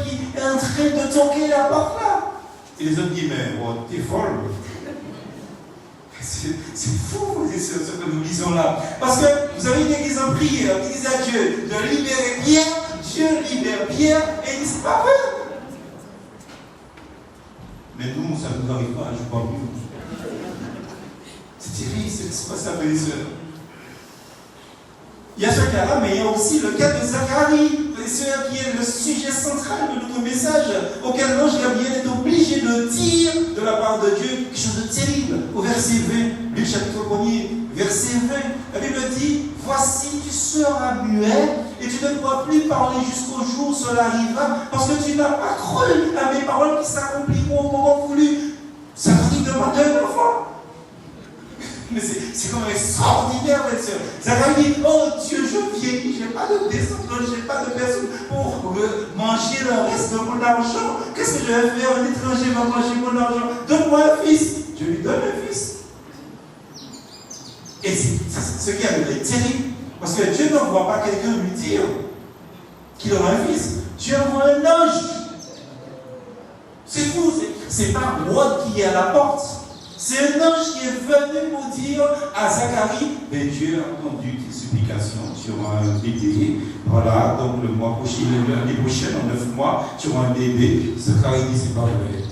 qui est en train de toquer la porte là. Et les autres disent, mais oh, t'es folle. C'est fou, c'est ce que nous lisons là. Parce que vous avez une église en prière qui dit à Dieu de libérer Pierre, Dieu libère Pierre, et il dit, c'est pas vrai. Mais nous, ça ne nous arrive pas, je ne crois plus. C'est terrible, c'est pas ça, mes sœurs. Il y a ce cas-là, mais il y a aussi le cas de Zacharie, frères et sœurs, qui est le sujet central de notre message, auquel l'ange Gabriel est obligé de dire de la part de Dieu quelque chose de terrible. Au verset 20, Luc chapitre 1er, verset 20, la Bible dit, voici, tu seras muet et tu ne pourras plus parler jusqu'au jour où cela arrivera, parce que tu n'as pas cru à mes paroles qui s'accompliront au moment voulu. Zacharie demande un enfant. Mais c'est quand même extraordinaire, mes sœurs. Zacharie dit, oh Dieu, je vieillis, je n'ai pas de descendants, je n'ai pas de personne pour manger le reste de mon argent. Qu'est-ce que je vais faire? Un étranger va manger mon argent. Donne-moi un fils. Je lui donne un fils. Et c'est ce qui est terrible. Parce que Dieu n'envoie pas quelqu'un lui dire qu'il aura un fils. Dieu envoie un ange. C'est fou, c'est pas Rod qui est à la porte. C'est un ange qui est venu pour dire à Zacharie, mais Dieu a entendu tes supplications, tu auras un bébé. Voilà, donc le mois prochain, l'année prochaine, en 9 mois, tu auras un bébé. Zacharie dit, c'est pas vrai.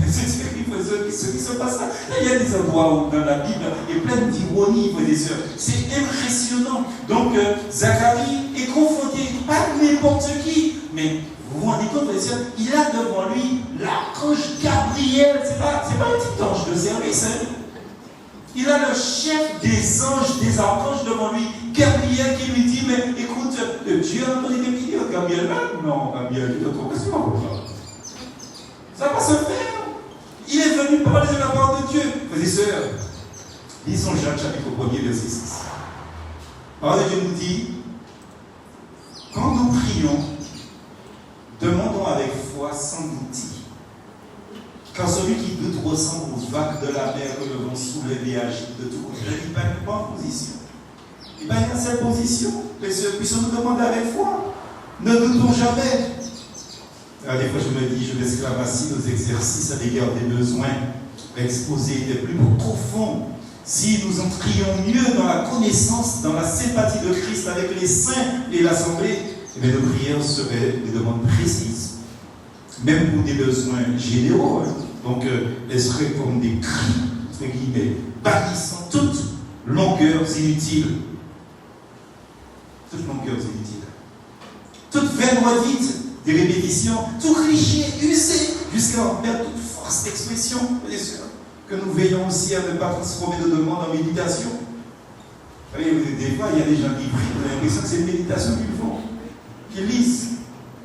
C'est terrible, ce qui se passe là. Il y a des endroits où dans la Bible, il y a plein d'ironie, frères et sœurs. C'est impressionnant. Donc, Zacharie est confronté, pas n'importe qui, mais vous vous rendez compte, frères et sœurs, il a devant lui l'archange Gabriel. C'est pas un petit ange de service. Hein? Il a le chef des anges, des archanges devant lui, Gabriel, qui lui dit, mais écoute, Dieu a entendu tes prières. Gabriel, non, Gabriel, tu te trompes, c'est pas pour ça. Ça va se faire. Il est venu parler de la part de Dieu. Frères et sœurs, lisons Jacques chapitre 1er, verset 6. La parole de Dieu nous dit, quand nous prions, demandons avec foi sans douter. Car celui qui doute ressemble aux vagues de la mer que le vent soulève et agite de tout côté. Je ne dis pas une bonne position. Il n'y a pas une seule position. Mais puissions-nous demander avec foi. Ne doutons jamais. Des fois, je me dis, je m'esclave assis nos exercices à l'égard des besoins exposés des plus profonds. Si nous entrions mieux dans la connaissance, dans la sympathie de Christ avec les saints et l'assemblée, eh bien, nos prières seraient des demandes précises, même pour des besoins généraux. Hein. Donc, elles seraient comme des cris, entre guillemets, bannissant toutes longueurs inutiles. Toutes longueurs inutiles. Toutes vaines redites, des répétitions, tout cliché usé, jusqu'à en perdre toute force d'expression, bien sûr. Que nous veillons aussi à ne pas transformer nos demandes en méditation. Vous voyez, des fois, il y a des gens qui prient, on a l'impression que c'est une méditation qu'ils font, qu'ils lisent.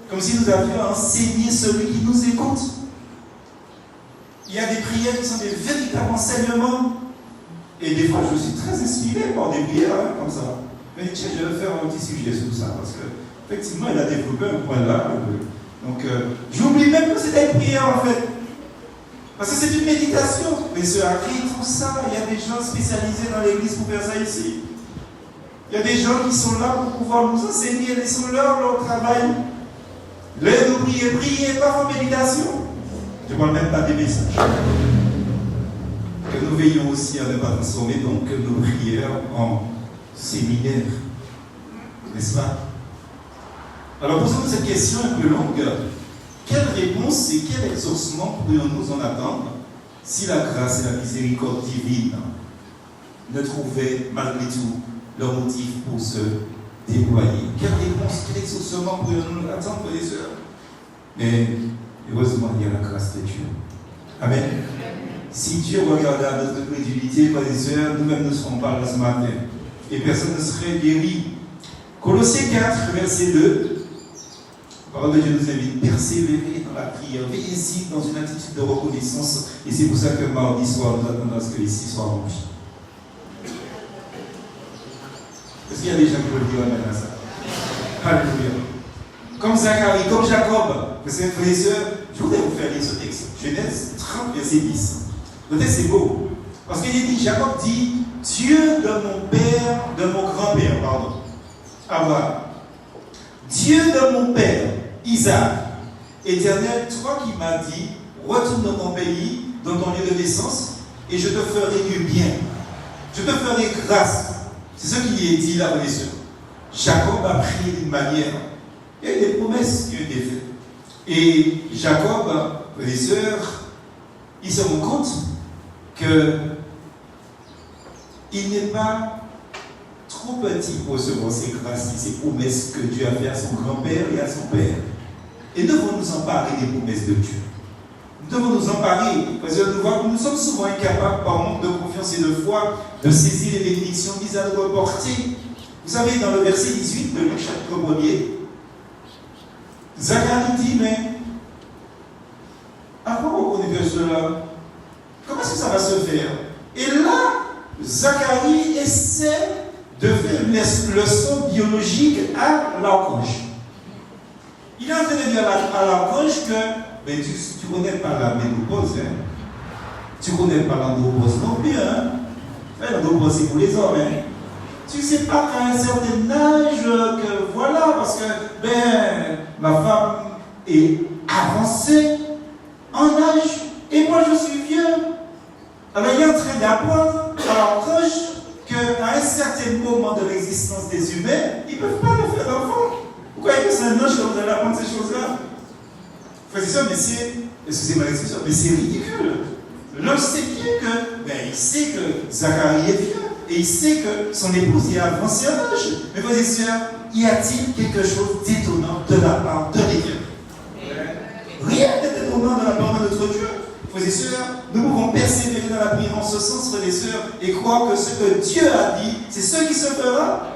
Comme si nous avions à enseigner celui qui nous écoute. Il y a des prières qui sont des véritables enseignements. Et des fois, je suis très inspiré par des prières comme ça. Mais tiens, je vais faire un petit sujet sur ça, parce que effectivement, il a développé un point là. Donc, j'oublie même que c'était une prière en fait. Parce que c'est une méditation. Mais ceux à qui ils font ça, il y a des gens spécialisés dans l'église pour faire ça ici. Il y a des gens qui sont là pour pouvoir nous enseigner, ils sont là, leur travail. L'aide de prier, priez, pas en méditation. Je ne parle même pas des messages. Que nous veillons aussi à ne pas transformer donc nos prières en séminaires. N'est-ce pas? Alors posons-nous cette question un peu longue. Quelle réponse et quel exaucement pourrions-nous en attendre si la grâce et la miséricorde divine ne trouvaient malgré tout leur motif pour se déployer? Quelle réponse, quel exaucement pourrions-nous attendre, frères et sœurs? Mais heureusement, il y a la grâce de Dieu. Amen. Si Dieu regardait à notre crédulité, frères et sœurs, nous-mêmes ne serons pas là ce matin. Et personne ne serait guéri. Colossiens 4, verset 2. La parole de Dieu nous invite à persévérer dans la prière, veiller ici dans une attitude de reconnaissance. Et c'est pour ça que mardi soir, nous attendons à ce que ici soit rempli. Est-ce qu'il y a des gens qui veulent dire amen à ça? Alléluia. Comme Zacharie, comme Jacob, frères et sœurs, je voudrais vous faire lire ce texte. Genèse 30, verset 10. Le texte est beau. Parce qu'il dit, Jacob dit, Dieu de mon père, de mon grand-père, pardon, Abraham. Dieu de mon père, Isaac, Éternel, toi qui m'as dit, retourne dans ton pays, dans ton lieu de naissance, et je te ferai du bien. Je te ferai grâce. C'est ce qui est dit là, frères et sœurs. Jacob a prié d'une manière. Il y a des promesses qui ont été faites. Et Jacob, frères et sœurs, il se rend compte qu'il n'est pas trop petit pour recevoir ces grâces, ces promesses que Dieu a fait à son grand-père et à son père. Et nous devons nous emparer des promesses de Dieu. Nous devons nous emparer, parce que nous sommes souvent incapables, par manque de confiance et de foi, de saisir les bénédictions mises à nous reporter. Vous savez, dans le verset 18 de Luc chapitre 1er, Zacharie dit, mais à quoi on connaît cela? Comment est-ce que ça va se faire? Et là, Zacharie essaie de faire une leçon biologique à l'archange. Il est en train de dire à l'archange que mais tu ne connais pas la ménopause, hein? Tu ne connais pas l'andropause non plus. Hein? L'andropause, c'est pour les hommes. Hein? Tu ne sais pas qu'à un certain âge, que voilà, parce que ma femme est avancée en âge et moi je suis vieux. Alors il est en train d'apprendre à l'archange qu'à un certain moment de l'existence des humains, ils ne peuvent pas le faire d'enfant. Vous croyez que c'est un ange que vous allez apprendre ces choses-là? Frères et sœurs, mais c'est, excusez-moi l'expression, mais c'est ridicule. L'homme sait bien que, il sait que Zacharie est vieux, et il sait que son épouse est avancée en âge. Mais frères et sœurs, y a-t-il quelque chose d'étonnant de la part de Dieu? Rien d'étonnant de la part de notre Dieu. Frères et sœurs, nous pouvons persévérer dans la prière en ce sens, frères et sœurs, et croire que ce que Dieu a dit, c'est ce qui se fera.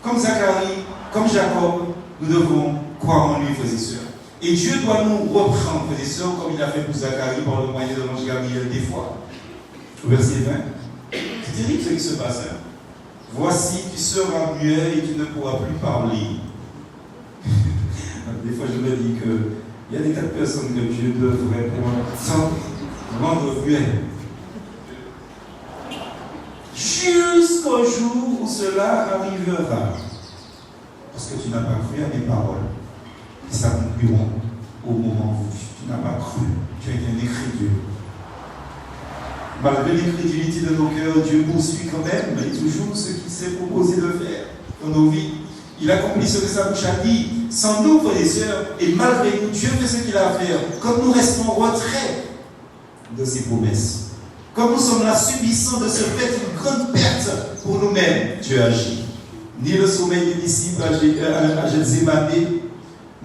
Comme Zacharie, comme Jacob, nous devons croire en lui, frères et sœurs. Et Dieu doit nous reprendre, frères et sœurs, comme il a fait pour Zacharie par le moyen de l'ange Gabriel des fois. Verset 20. C'est terrible ce qui se passe. Hein? Voici, tu seras muet et tu ne pourras plus parler. Des fois, je me dis qu'il y a des tas de personnes que Dieu devrait rendre muet. Jusqu'au jour où cela arrivera. Parce que tu n'as pas cru à mes paroles. Et ça concluront au moment où tu n'as pas cru. Tu es un incrédule. Malgré l'incrédulité de nos cœurs, Dieu poursuit quand même, mais toujours ce qu'il s'est proposé de faire dans nos vies. Il accomplit ce que sa bouche a dit. Sans nous, frères et sœurs, et malgré nous, Dieu fait ce qu'il a à faire. Comme nous restons en retrait de ses promesses. Comme nous sommes là subissant de ce fait une grande perte pour nous-mêmes, Dieu agit. Ni le sommeil des disciples à Gethsémane,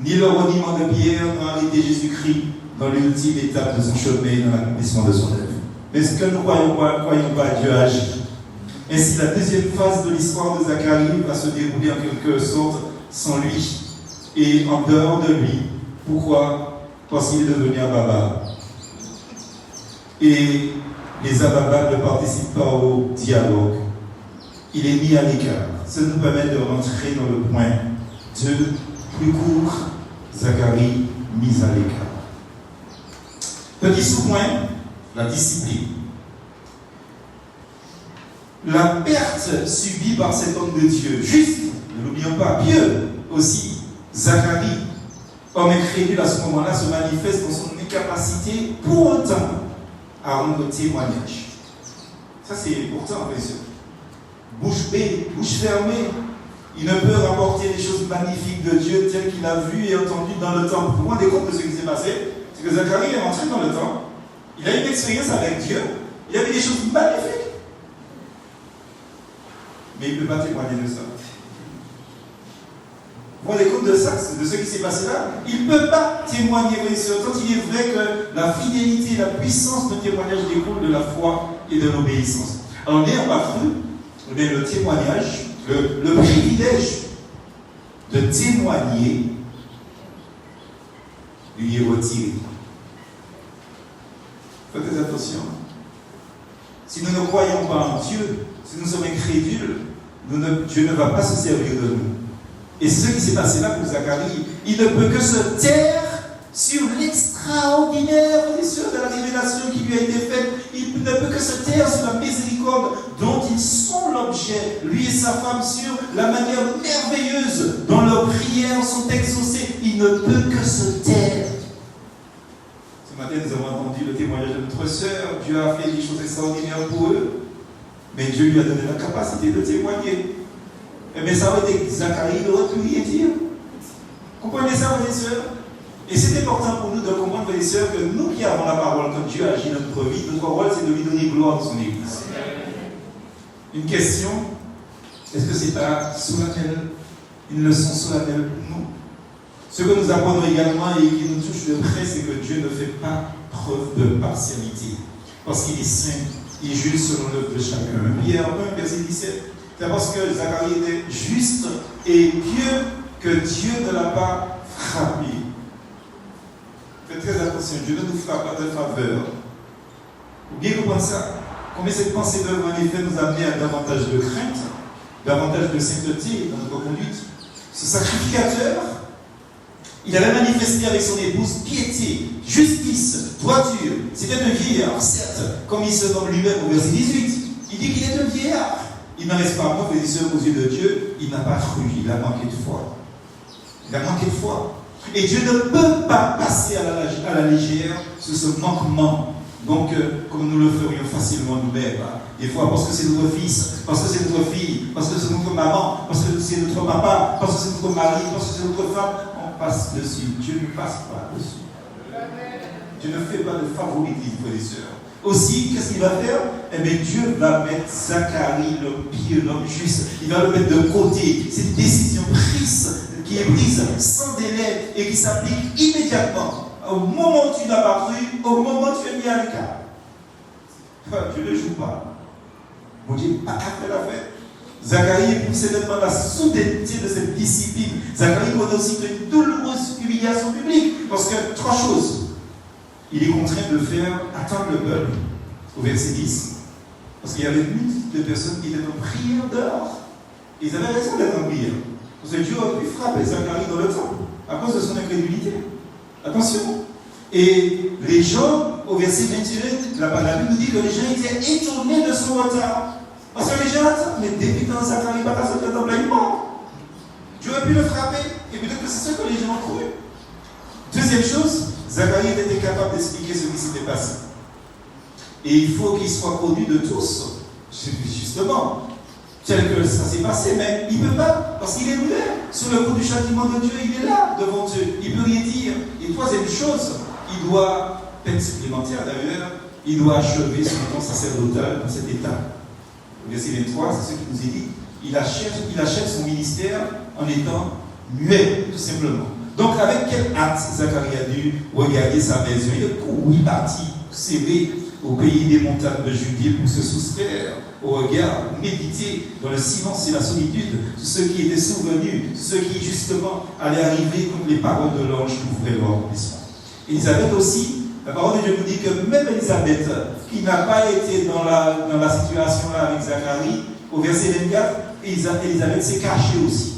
ni le reniement de Pierre n'ont arrêté Jésus-Christ dans l'ultime étape de son chemin et dans l'accomplissement de son œuvre. Mais ce que nous ne croyons pas, Dieu agit. Ainsi, la deuxième phase de l'histoire de Zacharie va se dérouler en quelque sorte sans lui et en dehors de lui. Pourquoi? Parce qu'il est devenu un baba. Et les ababas ne participent pas au dialogue. Il est mis à l'écart. Ça nous permet de rentrer dans le point de plus court, Zacharie mis à l'écart. Petit sous-point, la discipline. la perte subie par cet homme de Dieu, juste, ne l'oublions pas, pieux aussi, Zacharie, homme incrédule à ce moment-là, se manifeste dans son incapacité pour autant à rendre témoignage. Ça c'est important, bien sûr. Bouche bée, bouche fermée, il ne peut rapporter les choses magnifiques de Dieu telles qu'il a vues et entendues dans le temple. Vous vous rendez compte de ce qui s'est passé? C'est que Zacharie est rentré dans le temple, il a eu une expérience avec Dieu, il a vu des choses magnifiques. Mais il ne peut pas témoigner de ça. Vous vous rendez compte de ça, de ce qui s'est passé là? Il ne peut pas témoigner, tant il est vrai que la fidélité et la puissance de témoignage découlent de la foi et de l'obéissance. Alors, n'ayant pas cru, le témoignage, le privilège de témoigner lui est retiré. Faites attention. Si nous ne croyons pas en Dieu, si nous sommes incrédules, Dieu ne va pas se servir de nous. Et c'est ce qui s'est passé là pour Zacharie. Il ne peut que se taire sur l'extraordinaire de la révélation qui lui a été faite. Il ne peut que se taire sur la miséricorde dont ils sont l'objet, lui et sa femme, sur la manière merveilleuse dont leurs prières sont exaucées. Il ne peut que se taire. Ce matin, nous avons entendu le témoignage de notre sœur. Dieu a fait des choses extraordinaires pour eux, mais Dieu lui a donné la capacité de témoigner. Mais ça aurait été Zacharie, il aurait pu rien dire. Comprenez ça, frères et sœurs? Et c'est important pour nous de comprendre, frères et sœurs, que nous qui avons la parole, quand Dieu agit dans notre vie, notre rôle, c'est de lui donner gloire dans son Église. Une question, est-ce que c'est pas solennel, une leçon solennelle pour nous? Ce que nous apprenons également et qui nous touche de près, c'est que Dieu ne fait pas preuve de partialité. Parce qu'il est saint, il juge selon l'œuvre de chacun. Pierre 1, verset 17. C'est parce que Zacharie était juste et pieux que Dieu ne l'a pas frappé. Faites très attention, Dieu ne nous frappe pas de faveur. Vous bien comprendre ça? Combien cette pensée devrait en effet nous amener à davantage de crainte, davantage de sainteté dans notre conduite. Ce sacrificateur, il avait manifesté avec son épouse piété, justice, droiture. C'était un vieillard, certes, comme il se nomme lui-même au verset 18. Il dit qu'il est un vieillard. Il n'en reste pas moins, frères et sœurs, aux yeux de Dieu, il n'a pas cru, il a manqué de foi. Il a manqué de foi. Et Dieu ne peut pas passer à la légère sur ce manquement. Donc, comme nous le ferions facilement nous-mêmes, des fois parce que c'est notre fils, parce que c'est notre fille, parce que c'est notre maman, parce que c'est notre papa, parce que c'est notre mari, parce que c'est notre femme, on passe dessus. Dieu ne passe pas dessus. Dieu ne fait pas de favoritisme, frères et sœurs. Aussi, qu'est-ce qu'il va faire? Eh bien, Dieu va mettre Zacharie, l'homme pieux, l'homme juste, il va le mettre de côté. C'est une décision qui est prise sans délai et qui s'applique immédiatement. Au moment où tu n'as pas cru, au moment où tu es mis à l'écart. Dieu ne joue pas. Mon Dieu, pas qu'à faire la fête. Zacharie éprouve certainement la soudaineté de cette discipline. Zacharie connaît aussi une douloureuse humiliation publique. Parce que trois choses. Il est contraint de faire attendre le peuple, au verset 10. Parce qu'il y avait une multitude de personnes qui étaient en prière dehors. Ils avaient raison d'être en prière. Parce que Dieu a pu frapper Zacharie dans le temple, à cause de son incrédulité. Attention. Et les gens, au verset 21, la Bible nous dit que les gens étaient étonnés de son retard. Parce que les gens attendent, mais depuis quand Zacharie va passer le temple, il est mort. Dieu a pu le frapper. Et peut-être que c'est ça que les gens ont cru. Deuxième chose, Zacharie était incapable d'expliquer ce qui s'était passé. Et il faut qu'il soit connu de tous, justement, tel que ça s'est passé, mais il ne peut pas, parce qu'il est muet. Sur le coup du châtiment de Dieu, il est là, devant Dieu. Il ne peut rien dire. Et troisième chose, il doit, peine supplémentaire d'ailleurs, il doit achever son temps sacerdotal dans cet état. Au verset 23, c'est ce qui nous est dit. Il achève son ministère en étant muet, tout simplement. Donc, avec quel acte Zacharie a dû regagner sa maison? Il est couru, parti, serré au pays des montagnes de Judée pour se soustraire au regard, méditer dans le silence et la solitude sur ceux qui étaient survenus, ceux qui justement allaient arriver comme les paroles de l'ange qui ouvrait leur accomplissement. Élisabeth aussi, la parole de Dieu nous dit que même Élisabeth, qui n'a pas été dans la situation là avec Zacharie, au verset 24, Élisabeth s'est cachée aussi.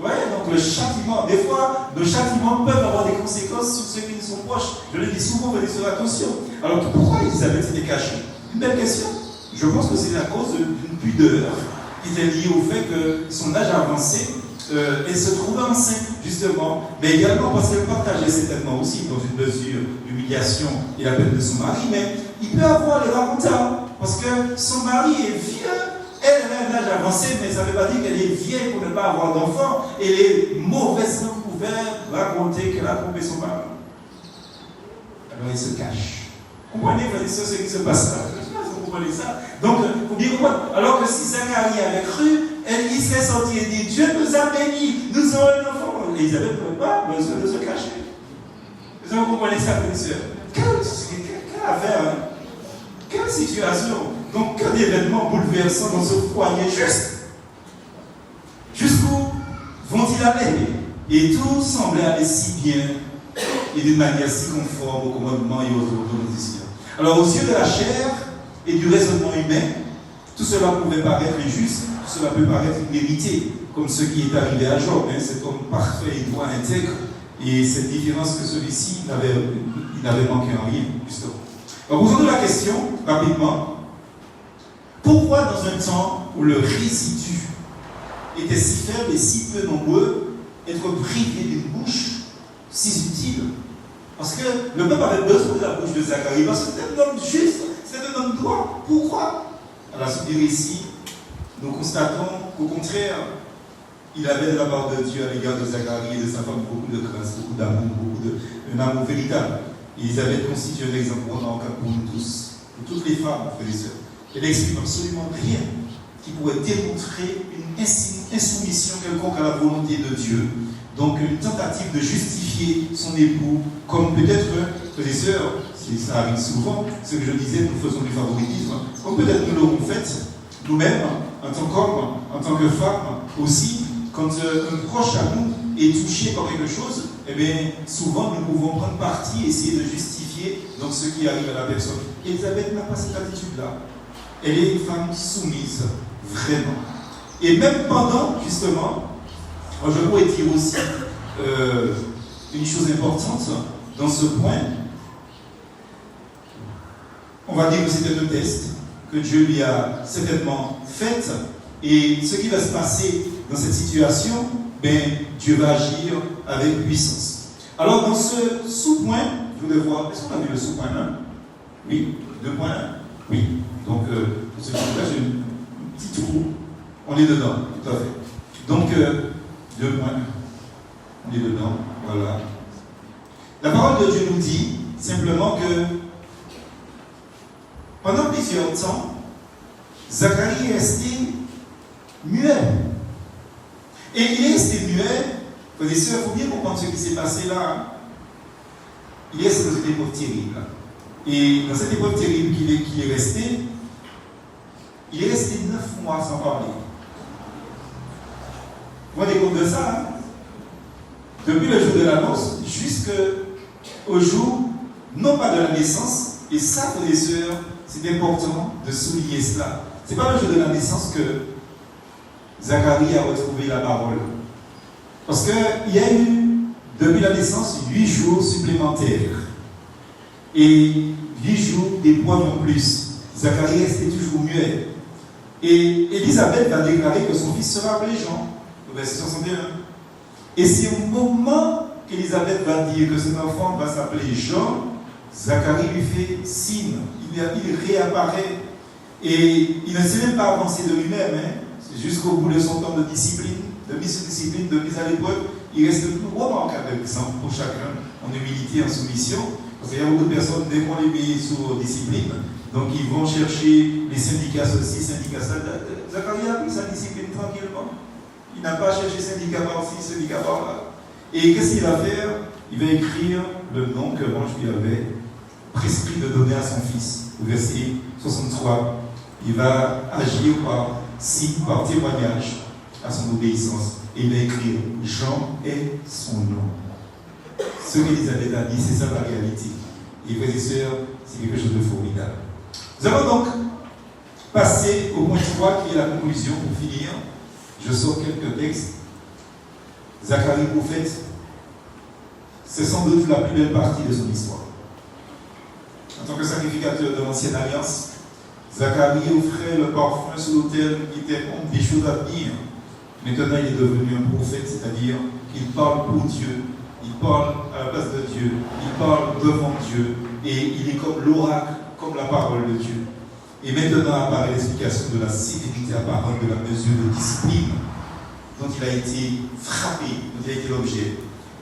Ouais, donc le châtiment, des fois, nos châtiments peuvent avoir des conséquences sur ceux qui nous sont proches. Je le dis souvent, faites attention. Alors pourquoi Élisabeth s'était cachée? Une belle question. Je pense que c'est à cause d'une pudeur qui était liée au fait que son âge avancé, elle se trouvait enceinte, justement, mais également parce qu'elle partageait certainement aussi, dans une mesure, l'humiliation et la peine de son mari, mais il peut avoir le raconteur, parce que son mari est vieux, elle a un âge avancé, mais ça ne veut pas dire qu'elle est vieille pour ne pas avoir d'enfant, elle est mauvaisement couverte, raconter qu'elle a trompé son mari. Alors il se cache. Comprenez, frères et sœurs, ce qui se passe là? Vous comprenez ça? Donc, il faut bien comprendre. Alors que si Zacharie avait cru, il serait sorti et dit, Dieu nous a bénis, nous aurons un enfant. Elisabeth n'avait pas besoin de se cacher. Vous comprenez ça, frères et sœurs? Quelle affaire, hein? Quelle situation? Donc, quel événement bouleversant dans ce foyer juste. Jusqu'où vont-ils aller? Et tout semblait aller si bien et d'une manière si conforme au commandement et aux ordres. Alors, aux yeux de la chair et du raisonnement humain, tout cela pouvait paraître injuste, tout cela peut paraître immérité, comme ce qui est arrivé à Job. Cet homme parfait et droit intègre, et cette différence que celui-ci n'avait manqué en rien, justement. Alors, posons-nous la question, rapidement, pourquoi dans un temps où le résidu était si faible et si peu nombreux, être privé d'une bouche si utile? Parce que le peuple avait besoin de la bouche de Zacharie, parce que c'était un homme juste, c'était un homme droit. Pourquoi? À la suite du récit, nous constatons qu'au contraire, il avait de la part de Dieu à l'égard de Zacharie et de sa femme beaucoup de grâce, beaucoup d'amour, un amour véritable. Et Elisabeth constitue un exemple pour nous tous, pour toutes les femmes, frères et sœurs. Elle n'exprime absolument rien qui pourrait démontrer une insoumission quelconque à la volonté de Dieu. Donc une tentative de justifier son époux, comme peut-être, frères et sœurs, ça arrive souvent, ce que je disais, nous faisons du favoritisme, comme peut-être nous l'aurons fait, nous-mêmes, en tant qu'hommes, en tant que femmes, aussi, quand un proche à nous est touché par quelque chose, eh bien, souvent nous pouvons prendre parti, essayer de justifier donc, ce qui arrive à la personne. Elisabeth n'a pas cette attitude-là. Elle est une femme soumise, vraiment. Et même pendant, justement, je pourrais dire aussi une chose importante dans ce point. On va dire que c'était un test que Dieu lui a certainement fait. Et ce qui va se passer dans cette situation, ben, Dieu va agir avec puissance. Alors, dans ce sous-point, je voudrais voir, est-ce qu'on a vu le sous-point 1? Oui, 2.1? Oui. Donc, pour ce qui est là, j'ai un petit trou. On est dedans, tout à fait. Donc, 2.1. On est dedans, voilà. La parole de Dieu nous dit simplement que pendant plusieurs temps, Zacharie est resté muet. Et il est resté muet. Frères et sœurs, il faut bien comprendre ce qui s'est passé là. Il est resté dans une épreuve terrible. Et dans cette épreuve terrible qu'il est resté, il est resté 9 mois sans parler. Vous vous rendez compte de ça, hein? Depuis le jour de l'annonce jusqu'au jour, non pas de la naissance, et ça, frères et sœurs, c'est important de souligner cela. Ce n'est pas le jour de la naissance que Zacharie a retrouvé la parole. Parce qu'il y a eu, depuis la naissance, 8 jours supplémentaires. Et 8 jours d'épreuve en plus. Zacharie restait toujours muet. Et Élisabeth va déclarer que son fils sera appelé Jean, au verset 61. Et c'est au moment qu'Élisabeth va dire que son enfant va s'appeler Jean, Zacharie lui fait signe. Il réapparaît. Et il ne s'est même pas avancé de lui-même. C'est jusqu'au bout de son temps de discipline, de mise sous discipline, de mise à l'épreuve. Il reste toujours remarquable exemple pour chacun, en humilité, en soumission. Parce qu'il y a beaucoup de personnes, dès qu'on les met sous discipline, donc ils vont chercher les syndicats ceci, syndicats ça. Zacharie a pris sa discipline tranquillement. Il n'a pas cherché syndicat par-ci, syndicat par-là. Et qu'est-ce qu'il va faire? Il va écrire le nom que l'ange lui avait prescrit de donner à son fils. Au verset 63, il va agir par signe, par témoignage à son obéissance. Et il va écrire Jean est son nom. Ce qu'Élisabeth a dit, c'est ça la réalité. Et frères et sœurs, c'est quelque chose de formidable. Nous allons donc passer au point 3 qui est la conclusion pour finir. Je sors quelques textes. Zacharie prophète, c'est sans doute la plus belle partie de son histoire. En tant que sacrificateur de l'ancienne alliance, Zacharie offrait le parfum sur l'autel qui était honte des choses à venir. Maintenant, il est devenu un prophète, c'est-à-dire qu'il parle pour Dieu, il parle à la place de Dieu, il parle devant Dieu, et il est comme l'oracle, comme la parole de Dieu. Et maintenant apparaît l'explication de la sévérité apparente de la mesure de discipline dont il a été frappé, dont il a été l'objet.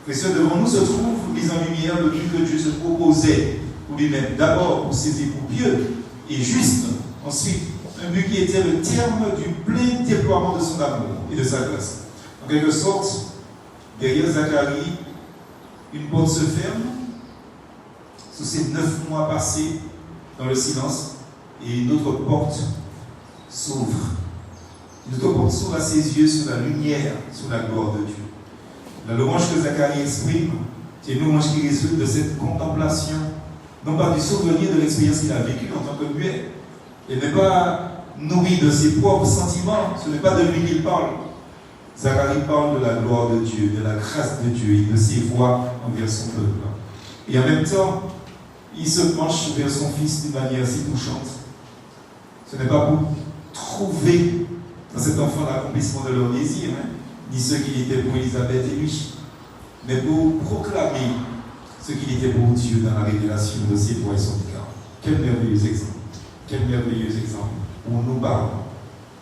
Mais ce devant nous se trouve, mise en lumière, le but que Dieu se proposait pour lui-même. D'abord pour ses époux pieux et justes, ensuite un but qui était le terme du plein déploiement de son amour et de sa grâce. En quelque sorte, derrière Zacharie, une porte se ferme sous ces 9 mois passés dans le silence et une autre porte s'ouvre. Une autre porte s'ouvre à ses yeux sur la lumière, sur la gloire de Dieu. La louange que Zacharie exprime, c'est une louange qui résulte de cette contemplation, non pas du souvenir de l'expérience qu'il a vécue en tant que muet. Il n'est pas nourri de ses propres sentiments, ce n'est pas de lui qu'il parle. Zacharie parle de la gloire de Dieu, de la grâce de Dieu et de ses voies envers son peuple. Et en même temps, il se penche vers son fils d'une manière si touchante. Ce n'est pas pour trouver dans cet enfant l'accomplissement de leur désir, ni ce qu'il était pour Élisabeth et lui, mais pour proclamer ce qu'il était pour Dieu dans la révélation de ses voies et son cœur. Quel merveilleux exemple! Quel merveilleux exemple où nous parlons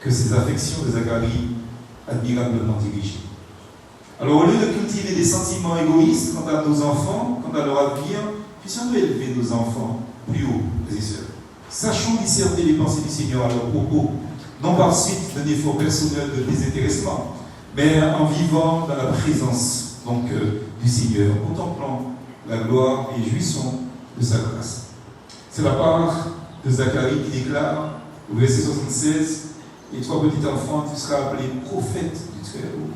que ces affections de Zacharie admirablement dirigées. Alors au lieu de cultiver des sentiments égoïstes quant à nos enfants, quant à leur avenir, puissions-nous élever nos enfants plus haut, frères et sœurs. Sachons discerner les pensées du Seigneur à leur propos, non par suite d'un effort personnel de désintéressement, mais en vivant dans la présence du Seigneur, contemplant la gloire et jouissant de sa grâce. C'est la part de Zacharie qui déclare au verset 76, « Et toi, petit enfant, tu seras appelé prophète du Très-Haut. »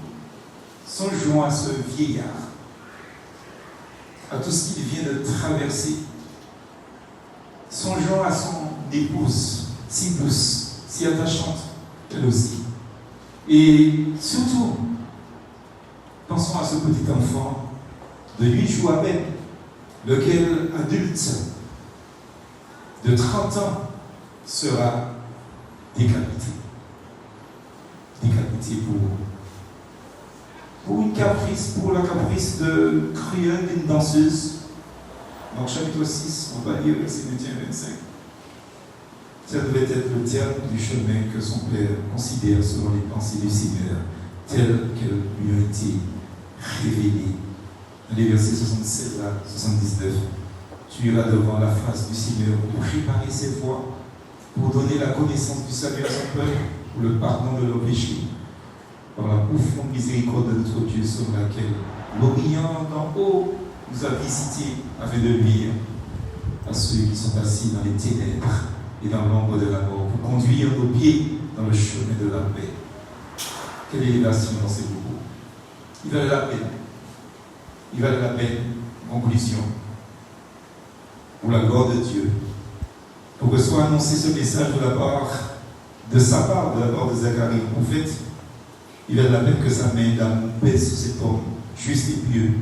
Songeons à ce vieillard, à tout ce qu'il vient de traverser. Songeons à son épouse, si douce, si attachante, elle aussi. Et surtout, pensons à ce petit enfant de 8 jours à peine, lequel, adulte, de 30 ans, sera décapité. Décapité pour une caprice, pour la caprice de cruelle d'une danseuse. Donc, chapitre 6, on va lire verset 21-25. Ça devait être le terme du chemin que son père considère selon les pensées du Seigneur, telles qu'elles lui ont été révélées. Dans les versets 77 à 79, tu iras devant la face du Seigneur pour préparer ses voies, pour donner la connaissance du salut à son peuple, pour le pardon de leurs péchés, par la profonde miséricorde de notre Dieu sur laquelle l'Orient d'en haut nous a visité afin de nuire à ceux qui sont assis dans les ténèbres et dans l'ombre de la mort, pour conduire nos pieds dans le chemin de la paix. Quelle élévation dans ces propos! Il valait la peine. Il valait la peine, conclusion, pour la gloire de Dieu, pour que soit annoncé ce message de sa part, de la part de Zacharie, le prophète. Il valait la peine que sa main d'amour pèse sur cet homme, juste et pieux,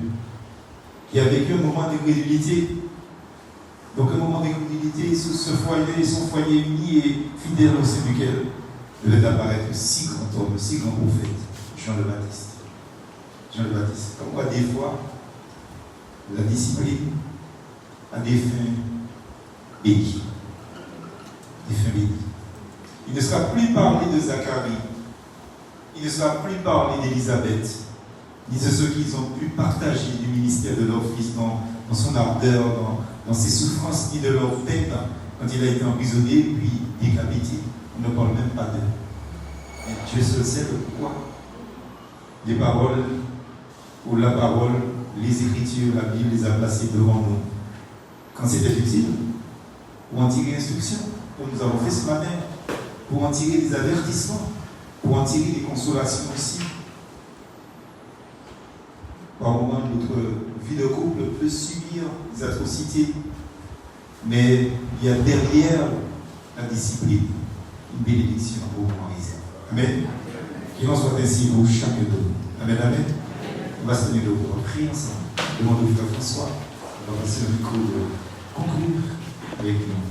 qui a vécu un moment d'incrédulité. Donc un moment d'incrédulité sur ce foyer, son foyer uni et fidèle au sein duquel devait apparaître un si grand homme, un si grand prophète, Jean le Baptiste. Jean le Baptiste. Comme quoi des fois, la discipline a des fins bénies. Des fins bénies. Il ne sera plus parlé de Zacharie. Il ne sera plus parlé d'Élisabeth, ni de ceux qui ont pu partager du ministère de leur fils dans son ardeur, dans ses souffrances, ni de leur peine quand il a été emprisonné puis décapité. On ne parle même pas d'eux. Mais Dieu seul sait le pourquoi. Les paroles, ou la parole, les Écritures, la Bible les a placées devant nous. Quand c'était utile, pour en tirer instruction, comme nous avons fait ce matin, pour en tirer des avertissements, pour en tirer des consolations aussi. Par moments, notre vie de couple peut subir des atrocités, mais il y a derrière la discipline une bénédiction pour moi. Amen. Qu'il en soit ainsi pour chacun de nous. Amen, amen. On va se tenir debout, on va prier ensemble. Demande au frère François, on va passer le micro de conclure avec nous.